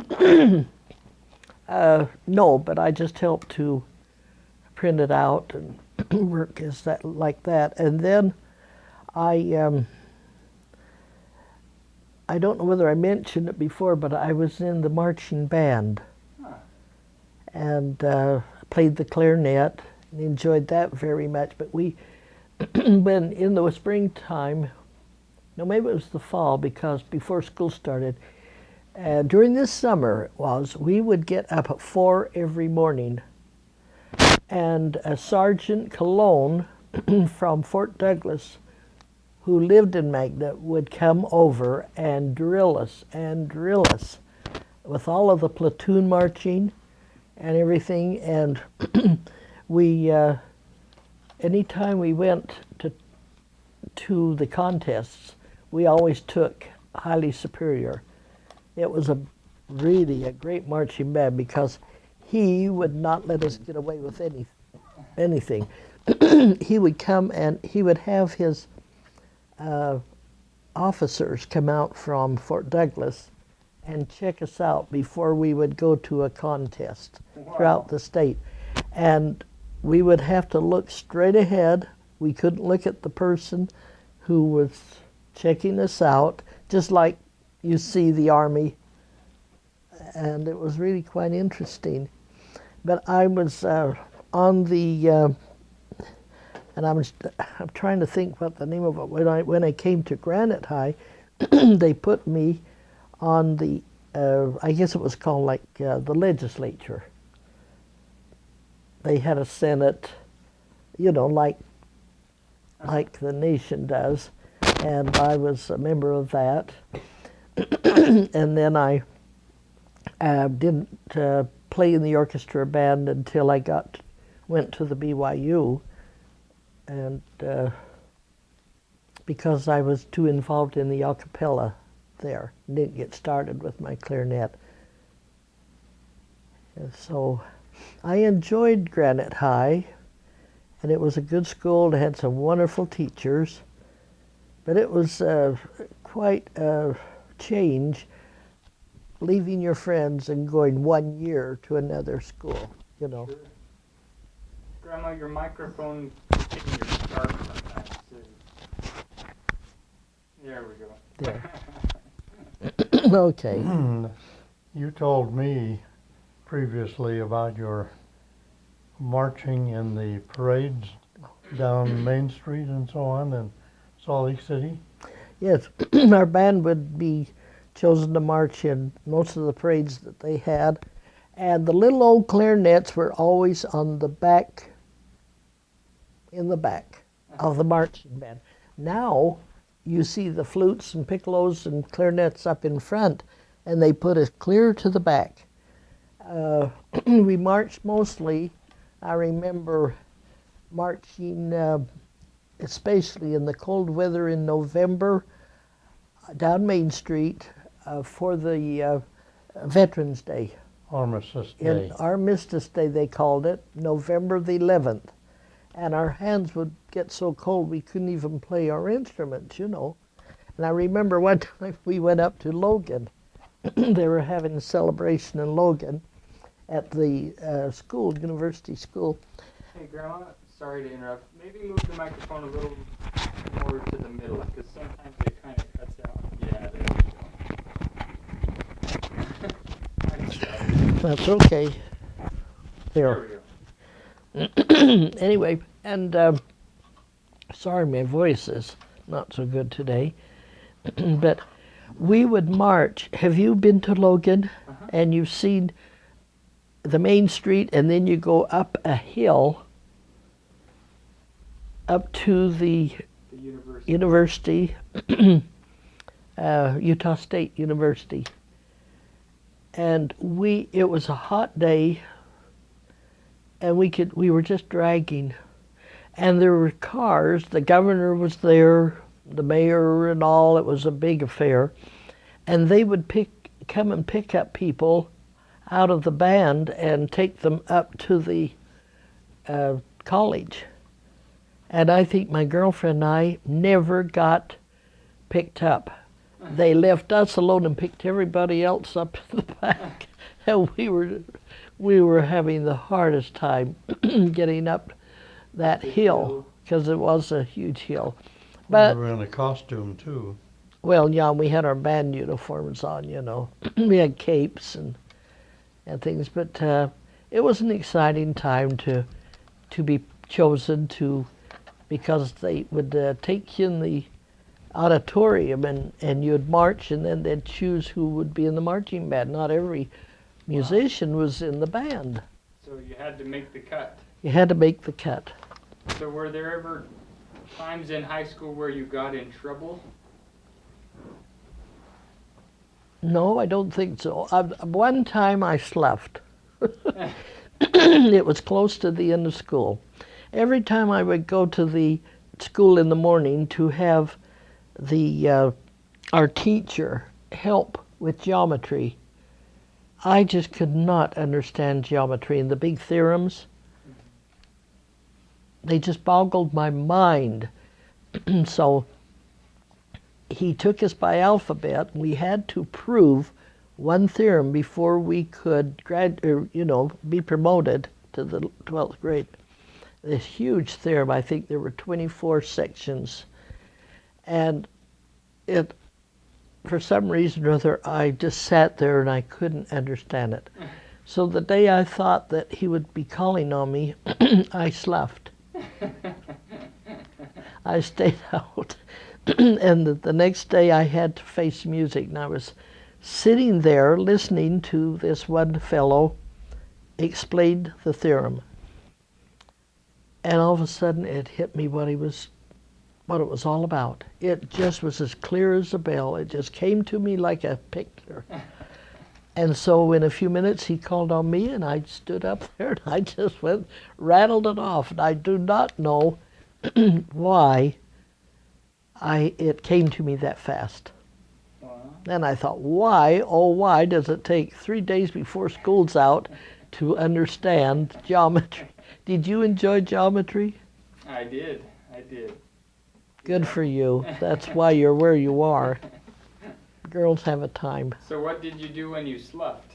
No, but I just helped to print it out and work as that like that. And then I don't know whether I mentioned it before, but I was in the marching band Huh. and played the clarinet and enjoyed that very much. But we, when in the springtime, no, maybe it was the fall because before school started. During this summer it was, we would get up at 4 every morning, and Sergeant Cologne from Fort Douglas, who lived in Magna, would come over and drill us with all of the platoon marching and everything. And we, anytime we went to the contests, we always took highly superior. It was really a great marching band because he would not let us get away with anything. He would come and he would have his officers come out from Fort Douglas and check us out before we would go to a contest throughout the state. And we would have to look straight ahead. We couldn't look at the person who was checking us out, just like you see the Army. And it was really quite interesting. But I was on the, and I'm trying to think what the name of it. When I came to Granite High, they put me on the, I guess it was called like the legislature. They had a Senate, you know, like the nation does, and I was a member of that. And then I didn't play in the orchestra band until I went to the BYU, and because I was too involved in the a cappella there, didn't get started with my clarinet. And so I enjoyed Granite High, and it was a good school. It had some wonderful teachers, but it was quite a change leaving your friends and going 1 year to another school, you know. Sure. Grandma, your microphone is hitting your scarf sometimes too. There we go. There. Okay. You told me previously about your marching in the parades down Main Street and so on in Salt Lake City. Yes, our band would be chosen to march in most of the parades that they had, and the little old clarinets were always on the back, in the back of the marching band. Now you see the flutes and piccolos and clarinets up in front, and they put us clear to the back. We marched mostly, I remember marching, especially in the cold weather in November, down Main Street for the Veterans Day. Armistice Day. Armistice Day, they called it, November the 11th. And our hands would get so cold we couldn't even play our instruments, you know. And I remember one time we went up to Logan. They were having a celebration in Logan at the school, university school. Hey, Grandma, sorry to interrupt. Maybe move the microphone a little more to the middle, because sometimes it kind of cuts out. Yeah, there we go. That's okay. There There. we go. Anyway, and sorry my voice is not so good today, but we would march. Have you been to Logan? And you've seen the main street, and then you go up a hill up to the The university, Utah State University. And it was a hot day, and we were just dragging, and there were cars. The governor was there, the mayor and all. It was a big affair. And they would come and pick up people out of the band and take them up to the college. And I think my girlfriend and I never got picked up. They left us alone and picked everybody else up to the back. And we were having the hardest time getting up that hill, because it was a huge hill. But we were in a costume too. well, yeah, we had our band uniforms on, you know. We had capes and things, but it was an exciting time to be chosen to, because they would take you in the auditorium and you'd march, and then they'd choose who would be in the marching band. Not every musician was in the band. So you had to make the cut. You had to make the cut. So were there ever times in high school where you got in trouble? No, I don't think so. One time I slept. It was close to the end of school. Every time I would go to the school in the morning to have our teacher help with geometry, I just could not understand geometry and the big theorems. They just boggled my mind. So he took us by alphabet. We had to prove one theorem before we could be promoted to the 12th grade. This huge theorem, I think there were 24 sections. And it, for some reason or other, I just sat there and I couldn't understand it. So the day I thought that he would be calling on me, I slept. I stayed out. And the next day I had to face music, and I was sitting there listening to this one fellow explain the theorem. And all of a sudden it hit me what it was all about. It just was as clear as a bell. It just came to me like a picture. And so in a few minutes he called on me, and I stood up there and I just rattled it off. And I do not know why it came to me that fast. Wow. Then I thought, why does it take 3 days before school's out to understand geometry? Did you enjoy geometry? I did. Good for you. That's why you're where you are. Girls have a time. So what did you do when you slept?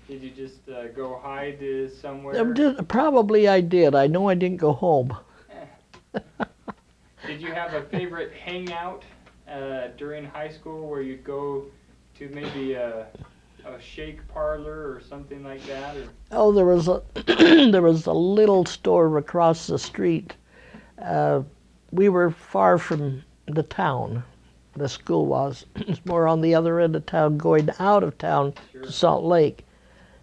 Did you just go hide somewhere? Probably I did. I know I didn't go home. Did you have a favorite hangout during high school where you'd go to maybe a shake parlor or something like that? Or? Oh, there was a little store across the street. We were far from the town. The school was. It's more on the other end of town, going out of town Sure. to Salt Lake.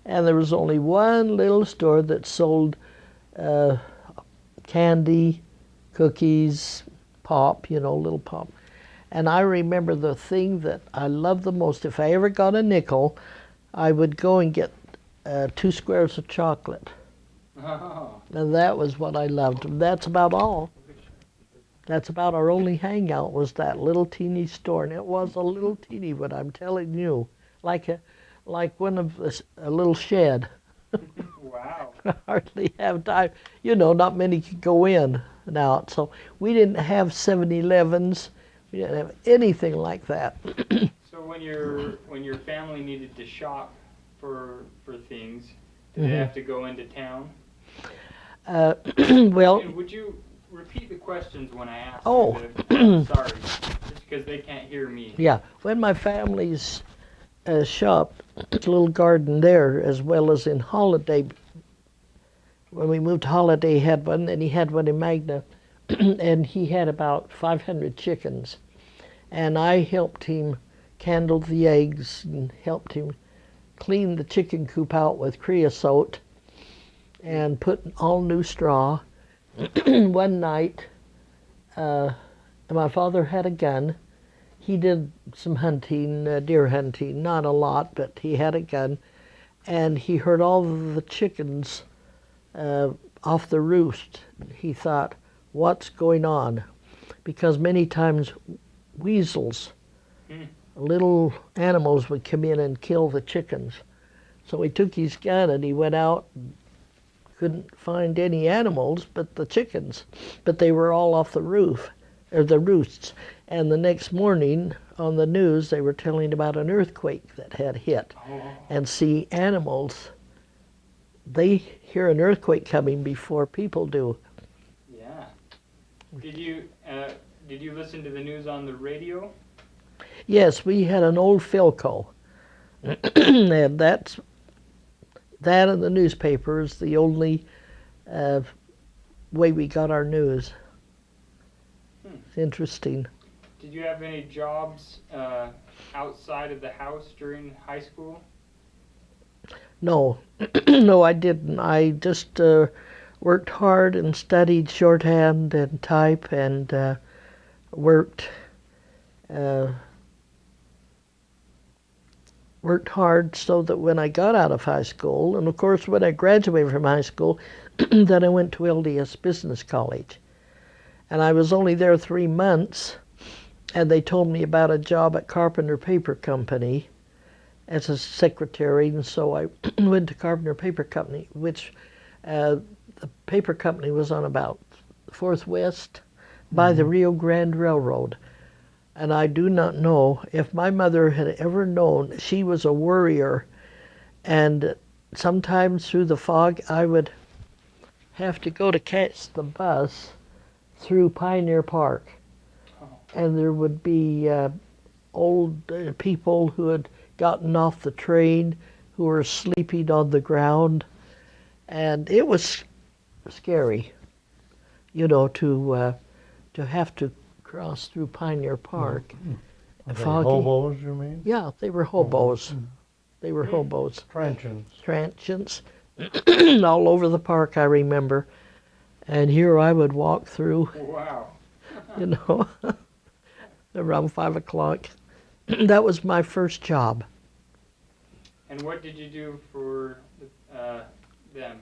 And there was only one little store that sold candy, cookies, pop, little pop. And I remember the thing that I loved the most, if I ever got a nickel, I would go and get 2 squares of chocolate. Oh. And that was what I loved. And that's about all. That's about our only hangout, was that little teeny store. And it was a little teeny one, I'm telling you. Like one of a little shed. Wow. Hardly have time. Not many could go in and out. So we didn't have 7-Elevens. We didn't have anything like that. So when your family needed to shop for things, did they Mhm. have to go into town? Well, And would you repeat the questions when I ask? Oh. Sorry, just because they can't hear me. yeah, when my family's shop, a little garden there, as well as in Holiday. When we moved to Holiday, he had one, and he had one in Magna, and he had about 500 chickens. And I helped him candle the eggs and helped him clean the chicken coop out with creosote and put all new straw. One night, my father had a gun. He did some hunting, deer hunting, not a lot, but he had a gun. And he heard all the chickens off the roost. He thought, what's going on? because many times weasels, little animals, would come in and kill the chickens. So he took his gun and he went out, couldn't find any animals but the chickens, but they were all off the roof, or the roosts. And the next morning on the news they were telling about an earthquake that had hit. And see, animals, they hear an earthquake coming before people do. Yeah. Did you listen to the news on the radio? Yes, we had an old Philco, and that and the newspaper is the only way we got our news. It's interesting. Did you have any jobs outside of the house during high school? No, no, I didn't. I just worked hard and studied shorthand and type and worked hard so that when I got out of high school, and of course when I graduated from high school, then I went to LDS Business College. And I was only there 3 months, and they told me about a job at Carpenter Paper Company as a secretary, and so I went to Carpenter Paper Company, which the paper company was on about 4th West by the Rio Grande Railroad. And I do not know if my mother had ever known. She was a worrier, and sometimes through the fog I would have to go to catch the bus through Pioneer Park. And there would be old people who had gotten off the train who were sleeping on the ground, and it was scary, you know, to have to cross through Pioneer Park. Are they Foggy. hobos, you mean? Yeah, they were hobos. They were hobos. Transients. All over the park, I remember. And here I would walk through, Wow. you know, around 5 o'clock. That was my first job. And what did you do for them?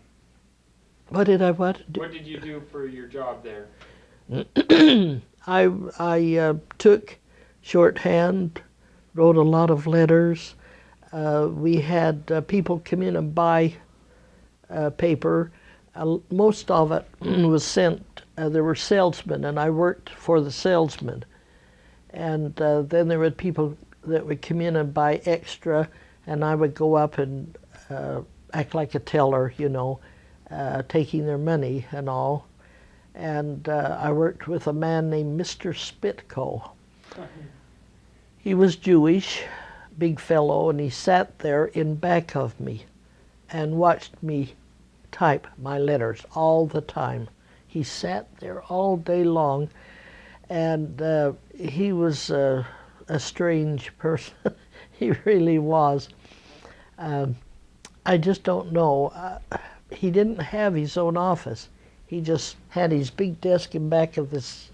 What did I what? What did you do for your job there? I took shorthand, wrote a lot of letters. We had people come in and buy paper. Most of it was sent. There were salesmen, and I worked for the salesmen. And then there were people that would come in and buy extra, and I would go up and act like a teller, you know, taking their money and all. And I worked with a man named Mr. Spitko. He was Jewish, big fellow, and he sat there in back of me and watched me type my letters all the time. He sat there all day long, and he was a strange person. He really was. I just don't know. He didn't have his own office. He just had his big desk in back of this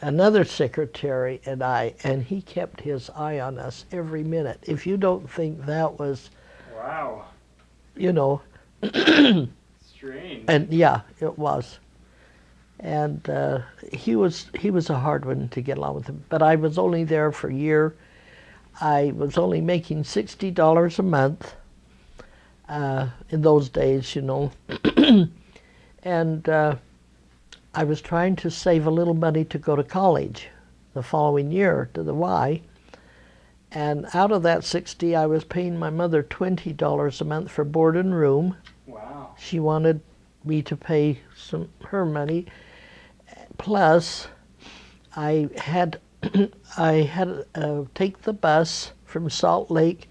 another secretary and he kept his eye on us every minute. If you don't think that was, Wow. you know, Strange. and yeah, it was. And he was a hard one to get along with him. But I was only there for a year. I was only making $60 a month in those days, you know. And I was trying to save a little money to go to college the following year to the Y. And out of that 60, I was paying my mother $20 a month for board and room. Wow. She wanted me to pay her money. Plus, I had take the bus from Salt Lake,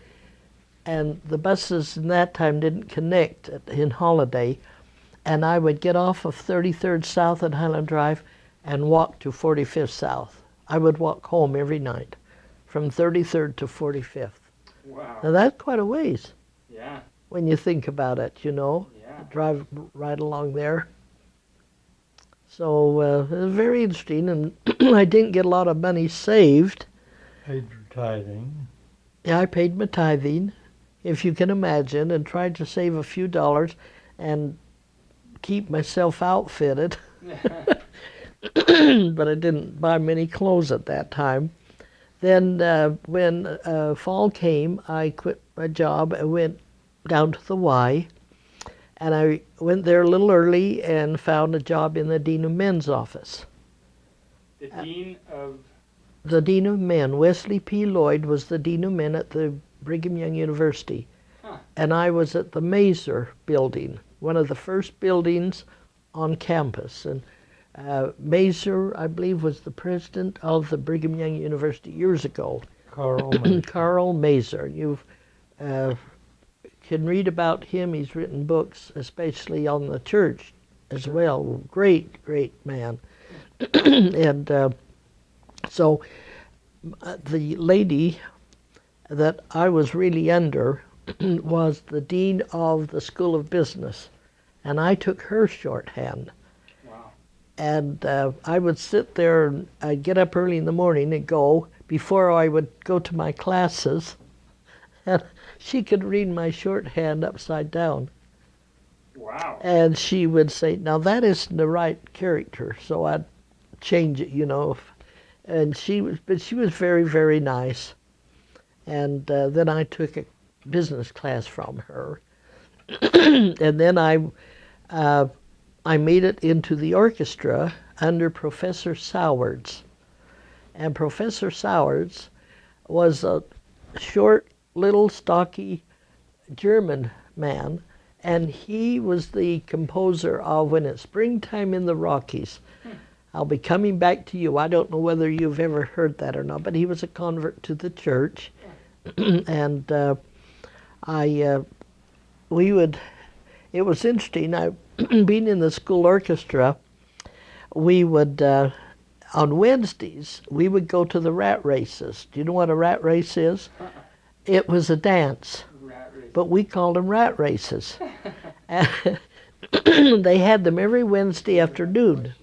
and the buses in that time didn't connect in Holiday. And I would get off of 33rd South and Highland Drive and walk to 45th South. I would walk home every night from 33rd to 45th. Wow. Now that's quite a ways Yeah. when you think about it, you know. Yeah. Drive right along there. So it was very interesting, and I didn't get a lot of money saved. Paid your tithing. Yeah, I paid my tithing, if you can imagine, and tried to save a few dollars and keep myself outfitted. but I didn't buy many clothes at that time. Then when fall came, I quit my job and went down to the Y, and I went there a little early and found a job in the Dean of Men's office. The Dean of... The Dean of Men, Wesley P. Lloyd, was the Dean of Men at the Brigham Young University. Huh. And I was at the Mazer building, one of the first buildings on campus. And Mazer, I believe, was the president of the Brigham Young University years ago. Carl May. Carl Mazer. You can read about him. He's written books, especially on the church as well. Great, great man. And so the lady that I was really under was the dean of the School of Business, and I took her shorthand. Wow. And I would sit there, and I'd get up early in the morning and go before I would go to my classes, and she could read my shorthand upside down. Wow. And she would say, now that isn't the right character, so I'd change it, you know. And she was very, very nice. And then I took a business class from her. And then I made it into the orchestra under Professor Sowards. And Professor Sowards was a short, little, stocky German man, and he was the composer of When It's Springtime in the Rockies. I'll be coming back to you. I don't know whether you've ever heard that or not, but he was a convert to the church. And it was interesting. Being in the school orchestra, we would, on Wednesdays, we would go to the rat races. Do you know what a rat race is? It was a dance, Rat race. but we called them rat races. They had them every Wednesday afternoon.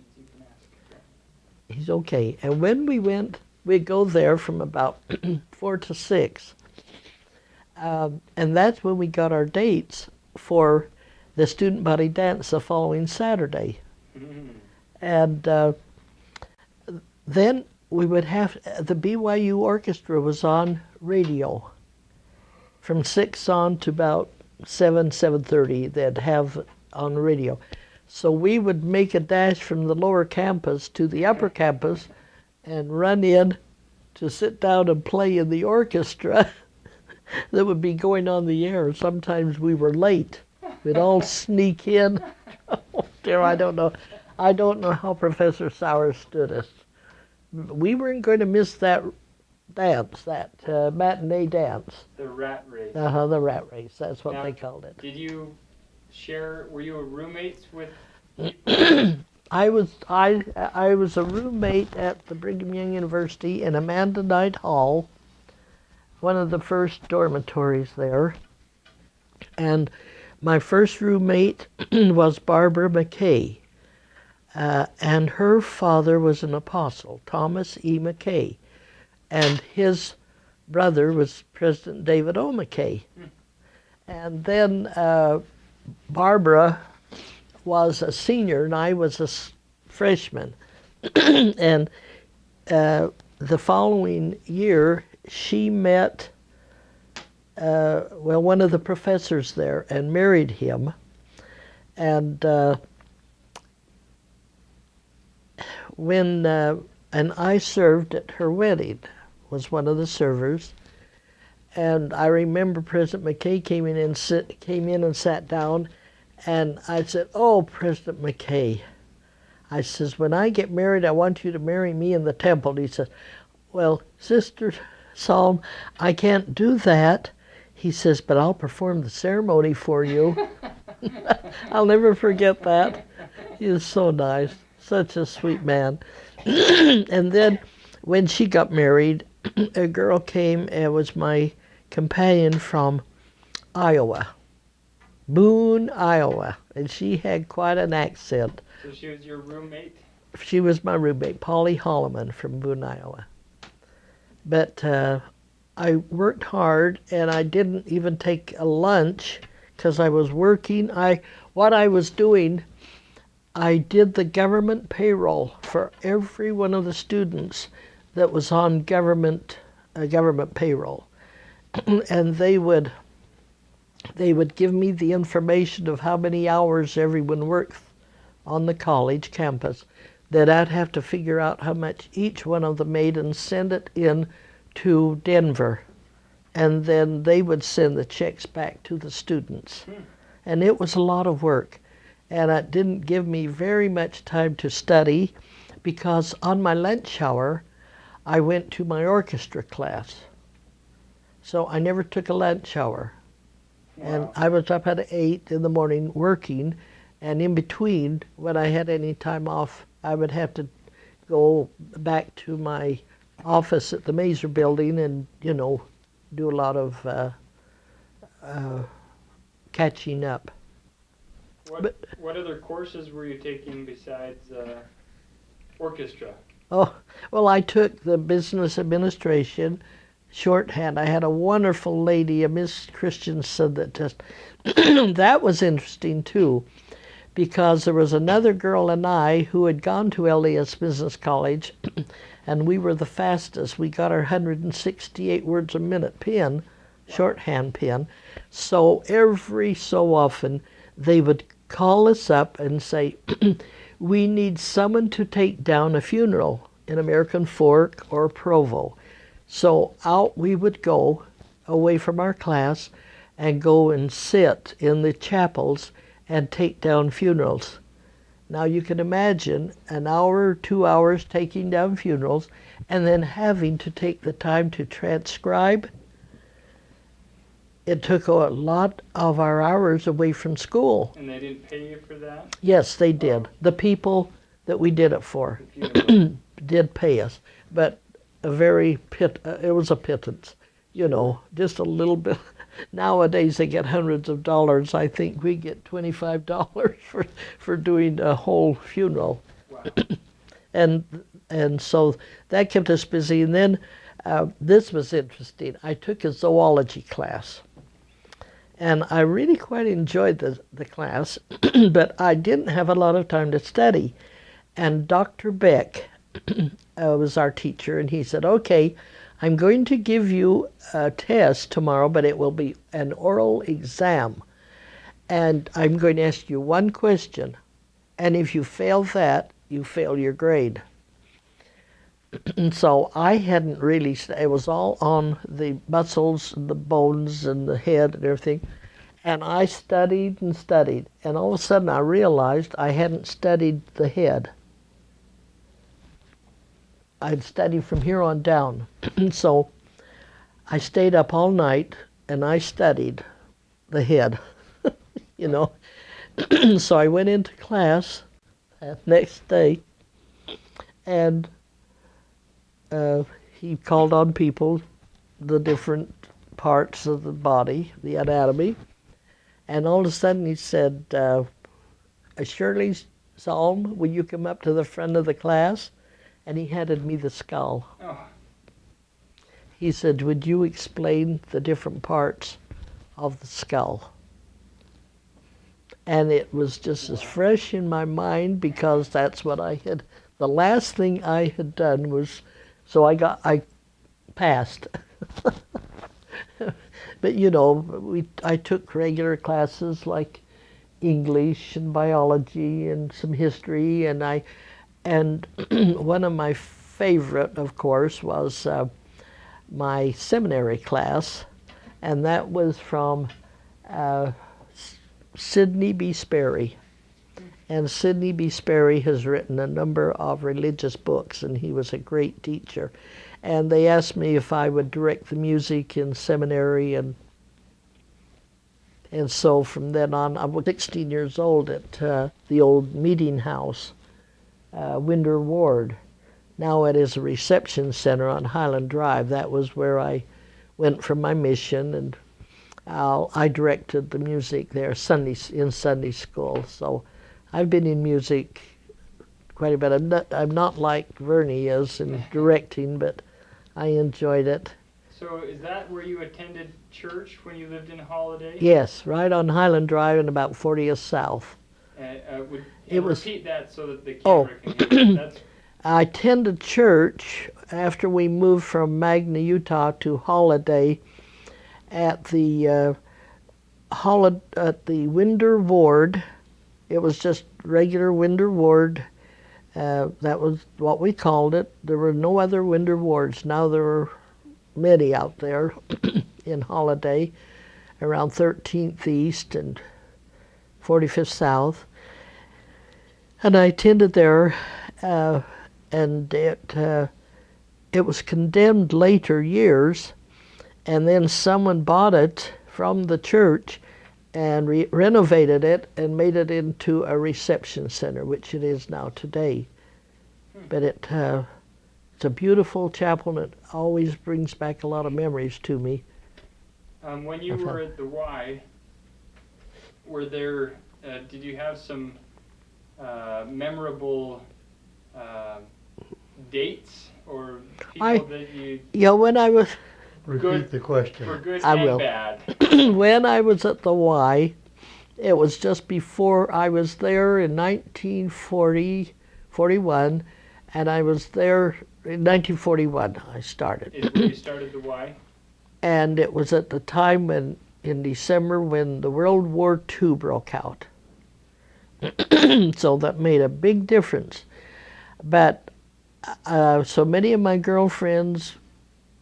He's okay. And when we went, we'd go there from about 4 to 6. And that's when we got our dates for the student body dance the following Saturday. And then we would have, the BYU orchestra was on radio from 6 on to about 7:30. They'd have on radio. So we would make a dash from the lower campus to the upper campus and run in to sit down and play in the orchestra that would be going on the air. Sometimes we were late. We'd all sneak in. Oh dear, I don't know. I don't know how Professor Sauer stood us. We weren't going to miss that dance, that matinee dance. The rat race. The rat race, that's what Now, they called it. Did you were you roommates with I was a roommate at the Brigham Young University in Amanda Knight Hall, one of the first dormitories there. And my first roommate was Barbara McKay, and her father was an apostle, Thomas E. McKay, and his brother was President David O. McKay. And then Barbara was a senior and I was a freshman. And the following year, she met one of the professors there and married him. And and I served at her wedding, was one of the servers. And I remember President McKay came in and sat down, and I said, "Oh, President McKay," I says, "when I get married, I want you to marry me in the temple." And he says, "Well, Sister Psalm, I can't do that." He says, "But I'll perform the ceremony for you." I'll never forget that. He was so nice, such a sweet man. And then when she got married, a girl came and was my companion from Iowa, Boone, Iowa, and she had quite an accent. So she was your roommate? She was my roommate, Polly Holloman from Boone, Iowa. But I worked hard, and I didn't even take a lunch because I was working. What I was doing, I did the government payroll for every one of the students that was on government payroll, and they would give me the information of how many hours everyone worked on the college campus. That I'd have to figure out how much each one of them made and send it in to Denver, and then they would send the checks back to the students. And it was a lot of work, and it didn't give me very much time to study, because on my lunch hour I went to my orchestra class, so I never took a lunch hour. And I was up at 8 in the morning working, and in between, when I had any time off, I would have to go back to my office at the Mazer building and, do a lot of catching up. What other courses were you taking besides orchestra? Oh, well, I took the business administration, shorthand. I had a wonderful lady, a Miss Christensen, that just, that was interesting too, because there was another girl and I who had gone to LDS Business College, and we were the fastest. We got our 168 words a minute pen, shorthand pen. So every so often they would call us up and say, we need someone to take down a funeral in American Fork or Provo. So out we would go away from our class and go and sit in the chapels and take down funerals. Now you can imagine an hour or 2 hours taking down funerals and then having to take the time to transcribe. It took a lot of our hours away from school. And they didn't pay you for that? Yes, they did. The people that we did it for did pay us, but it was a pittance, just a little bit. Nowadays they get hundreds of dollars. I think we get $25 for doing a whole funeral. Wow. and so that kept us busy. And then this was interesting. I took a zoology class, and I really quite enjoyed the class, but I didn't have a lot of time to study. And Dr. Beck was our teacher, and he said, okay, I'm going to give you a test tomorrow, but it will be an oral exam. And I'm going to ask you one question. And if you fail that, you fail your grade. And so I hadn't really, it was all on the muscles and the bones and the head and everything. And I studied and studied. And all of a sudden I realized I hadn't studied the head. I'd studied from here on down. So I stayed up all night and I studied the head, So I went into class that next day, and he called on people, the different parts of the body, the anatomy, and all of a sudden he said, Shirley Salm, will you come up to the front of the class? And he handed me the skull. Oh. He said, would you explain the different parts of the skull? And it was just as fresh in my mind, because that's what the last thing I had done was, so I passed. But I took regular classes like English and biology and some history, and one of my favorite, of course, was my seminary class, and that was from Sidney B. Sperry. And Sidney B. Sperry has written a number of religious books, and he was a great teacher. And they asked me if I would direct the music in seminary, and so from then on, I was 16 years old at the old meeting house, Winder Ward. Now it is a reception center on Highland Drive. That was where I went from my mission, and I directed the music there in Sunday school. So I've been in music quite a bit. I'm not like Vernie is in directing, but I enjoyed it. So is that where you attended church when you lived in Holiday? Yes, right on Highland Drive and about 40th South. It was- repeat that so that the Oh. camera can hear. That's I attended church after we moved from Magna, Utah to Holiday at the at the Winder Ward. It was just regular Winder Ward. That was what we called it. There were no other Winder Wards. Now there are many out there in Holiday, around 13th East and 45th South. And I attended there, and it was condemned later years, and then someone bought it from the church and renovated it and made it into a reception center, which it is now today. But it's a beautiful chapel, and it always brings back a lot of memories to me. when you were at the Y, were there? Did you have some memorable dates or people that you Yeah, when I was Repeat Good. the question. for good I and will. bad? when I was at the Y, it was just before I was there in 1941, and I was there in 1941. I started, Is where you started the Y? and it was at the time when, in December, when the World War II broke out. So that made a big difference. But so many of my girlfriends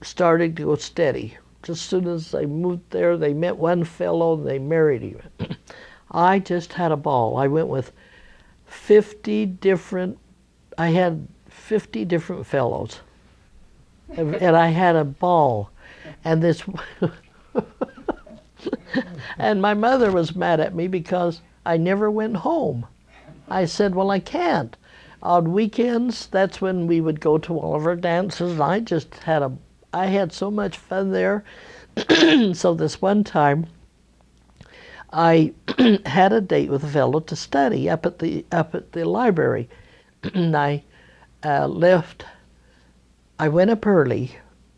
started to go steady. Just as soon as they moved there, they met one fellow and they married him. I just had a ball. I went with 50 different, I had 50 different fellows. And I had a ball. And this, and my mother was mad at me because I never went home. I said, well, I can't. On weekends, that's when we would go to all of our dances. And I had so much fun there. So this one time, I had a date with a fellow to study up at the library. And I left. I went up early,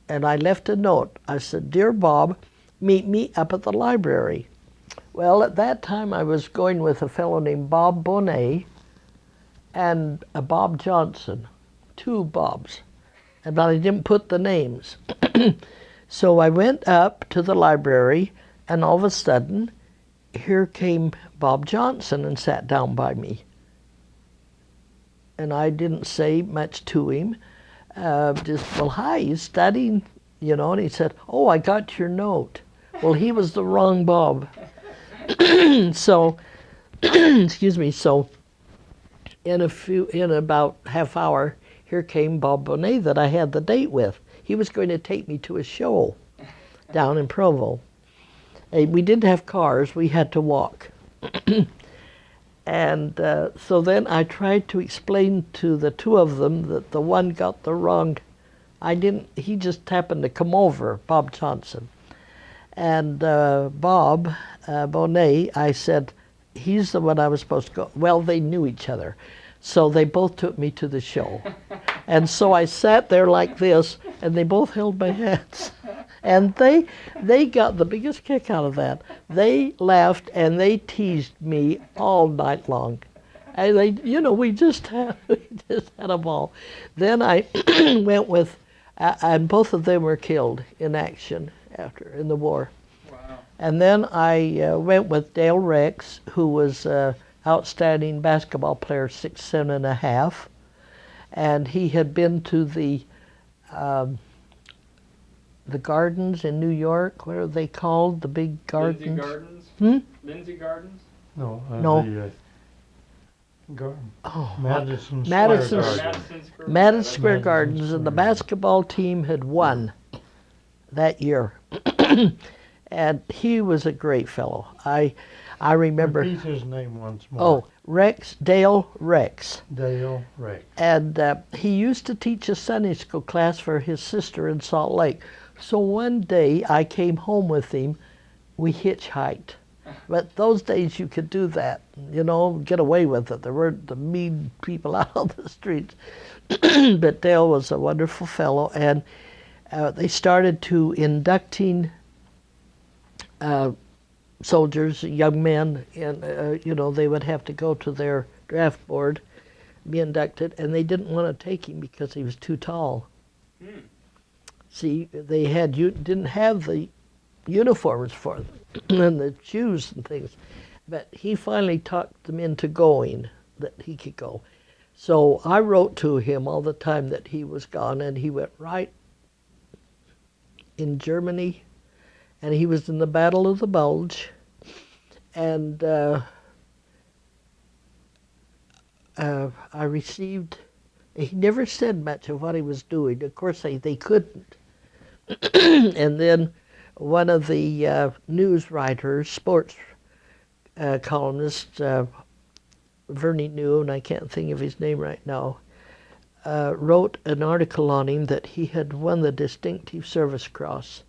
and I left a note. I said, "Dear Bob, meet me up at the library." Well, at that time, I was going with a fellow named Bob Bonet and a Bob Johnson, two Bobs, but I didn't put the names. So I went up to the library, and all of a sudden, here came Bob Johnson and sat down by me. And I didn't say much to him. Just, well, hi, you studying? You know, and he said, oh, I got your note. Well, he was the wrong Bob. So, excuse me, so in about half hour, here came Bob Bonet that I had the date with. He was going to take me to a show down in Provo. We didn't have cars, we had to walk. And so then I tried to explain to the two of them that the one got the wrong, he just happened to come over, Bob Johnson. And Bob Bonet, I said, he's the one I was supposed to go. Well, they knew each other. So they both took me to the show. And so I sat there like this, and they both held my hands. And they got the biggest kick out of that. They laughed and they teased me all night long. And we just had a ball. Then I went with, and both of them were killed in action in the war. Wow. And then I went with Dale Rex, who was outstanding basketball player, 6'7½", and he had been to the gardens in New York. What are they called? The big gardens. Lindsay Gardens? Hmm? Lindsay Gardens? No. No. The, garden. Oh, Madison Madison Square Garden. Madison Square Madison Gardens, and the Square. basketball team had won that year. And he was a great fellow. I remember. Repeat his name once more. Oh, Dale Rex. Dale Rex. And he used to teach a Sunday school class for his sister in Salt Lake. So one day I came home with him. We hitchhiked. But those days you could do that, get away with it. There weren't the mean people out on the streets. But Dale was a wonderful fellow, and they started to inducting soldiers, young men, and they would have to go to their draft board, be inducted, and they didn't want to take him because he was too tall. Hmm. See, they didn't have the uniforms for them and the shoes and things, but he finally talked them into going, that he could go. So I wrote to him all the time that he was gone, and he went right in Germany, and he was in the Battle of the Bulge, and I received. He never said much of what he was doing. Of course, they couldn't. And then one of the news writers, sports columnist, Vernie New, and I can't think of his name right now, wrote an article on him that he had won the Distinctive Service Cross.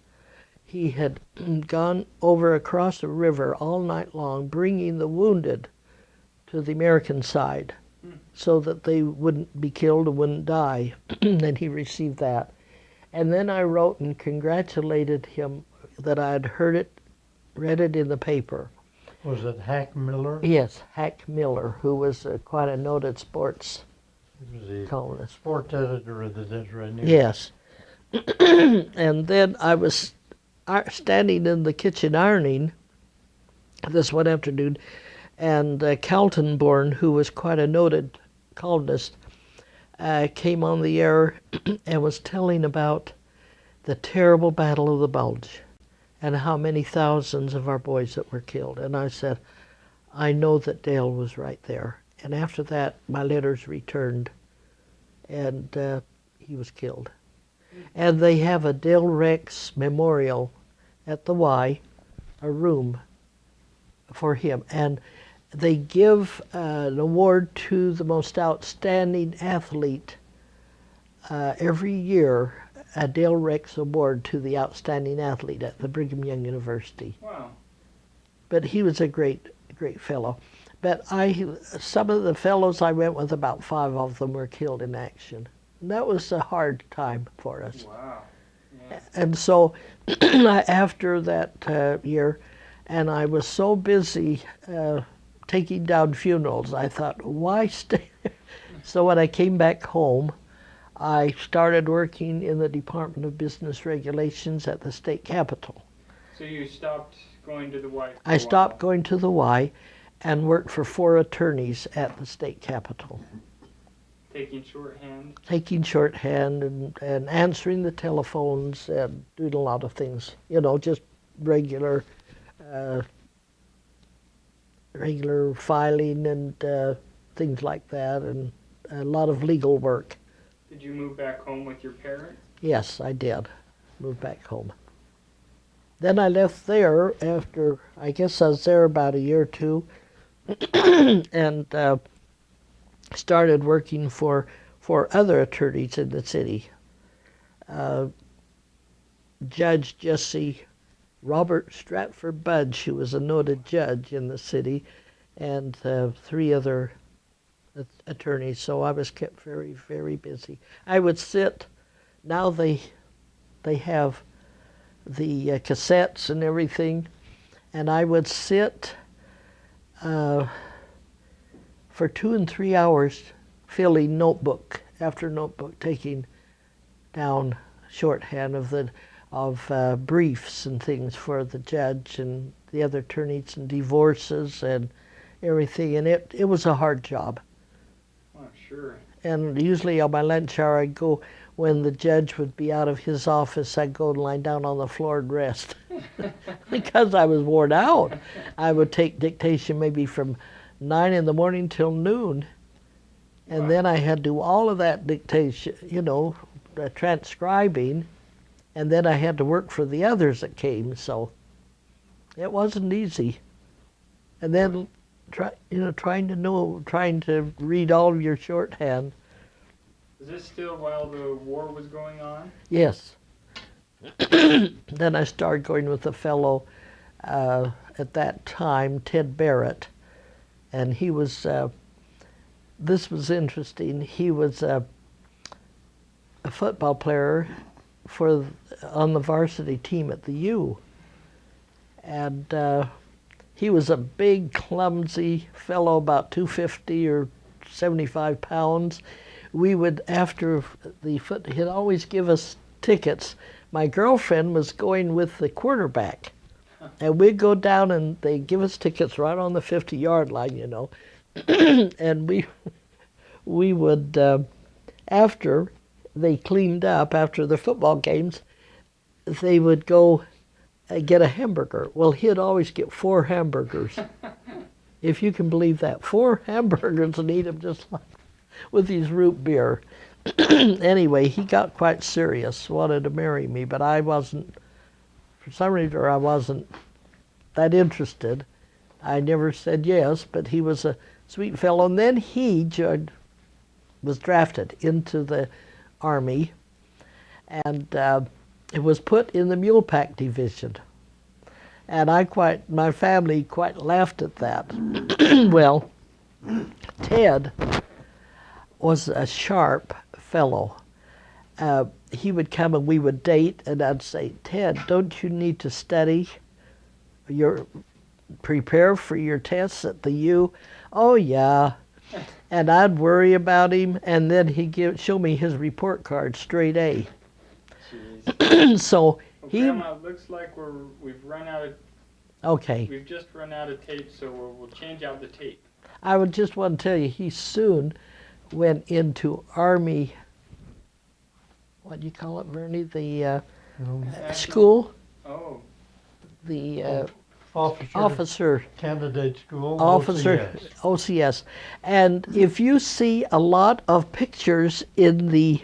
He had gone over across a river all night long, bringing the wounded to the American side so that they wouldn't be killed and wouldn't die. And he received that. And then I wrote and congratulated him that I had read it in the paper. Was it Hack Miller? Yes, Hack Miller, who was quite a noted sports He was the columnist. sports editor of the Deseret News. Yes. And then I was standing in the kitchen ironing this one afternoon, and Kaltenborn, who was quite a noted columnist, came on the air and was telling about the terrible Battle of the Bulge and how many thousands of our boys that were killed. And I said, I know that Dale was right there. And after that, my letters returned, and he was killed. And they have a Dale Rex memorial at the Y, a room for him. And they give an award to the most outstanding athlete every year, a Dale Rex award to the outstanding athlete at the Brigham Young University. Wow. But he was a great fellow. But some of the fellows I went with, about 5 of them were killed in action. And that was a hard time for us. Wow. Yeah. And so after that year, and I was so busy taking down funerals, I thought, why stay? So when I came back home, I started working in the Department of Business Regulations at the state capitol. So you stopped going to the Y? I stopped going to the Y and worked for 4 attorneys at the state capitol, Taking shorthand? taking shorthand and answering the telephones and doing a lot of things, just regular filing and things like that, and a lot of legal work. Did you move back home with your parents? Yes, I did. Moved back home. Then I left there after, I guess I was there about a year or two, and started working for other attorneys in the city. Judge Jesse Robert Stratford Budge, who was a noted judge in the city, and 3 other attorneys. So I was kept very, very busy. I would sit. Now they have the cassettes and everything, and I would sit for 2 and 3 hours, filling notebook after notebook, taking down shorthand of briefs and things for the judge and the other attorneys, and divorces and everything. And it was a hard job. Oh, sure. And usually on my lunch hour, I'd go, when the judge would be out of his office, I'd go and lie down on the floor and rest because I was worn out. I would take dictation maybe from 9 in the morning till noon. And Wow. then I had to do all of that dictation, transcribing, and then I had to work for the others that came, so it wasn't easy. And then trying to read all of your shorthand. Is this still while the war was going on? Yes. Then I started going with a fellow at that time, Ted Barrett, and he was, this was interesting, he was a football player on the varsity team at the U. And He was a big, clumsy fellow, about 250 or 75 pounds. We would, after he'd always give us tickets. My girlfriend was going with the quarterback. And we'd go down and they'd give us tickets right on the 50-yard line, you know. And we would, after they cleaned up, after the football games, they would go get a hamburger. Well, he'd always get 4 hamburgers. If you can believe that. 4 hamburgers and eat them just like with his root beer. Anyway, he got quite serious, wanted to marry me, but I wasn't, for some reason, I wasn't that interested. I never said yes, but he was a sweet fellow. And then he was drafted into the Army, and it was put in the Mule Pack Division. And my family quite laughed at that. Well, Ted was a sharp fellow. He would come and we would date, and I'd say, Ted, don't you need to study? Prepare for your tests at the U? Oh, yeah. And I'd worry about him, and then he'd show me his report card, straight A. Jeez. So Well, he, Grandma, it looks like we've run out of. okay. We've just run out of tape, so we'll change out the tape. I would just want to tell you, he soon went into Army, what do you call it, Bernie? The school? Oh, The Officer, officer, candidate school. officer, OCS. OCS. And if you see a lot of pictures in the,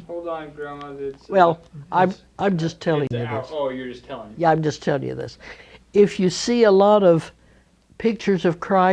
hold on, Grandma. It's, well, I'm just telling it's you out. this. Oh, you're just telling me. Yeah, I'm just telling you this. If you see a lot of pictures of Christ,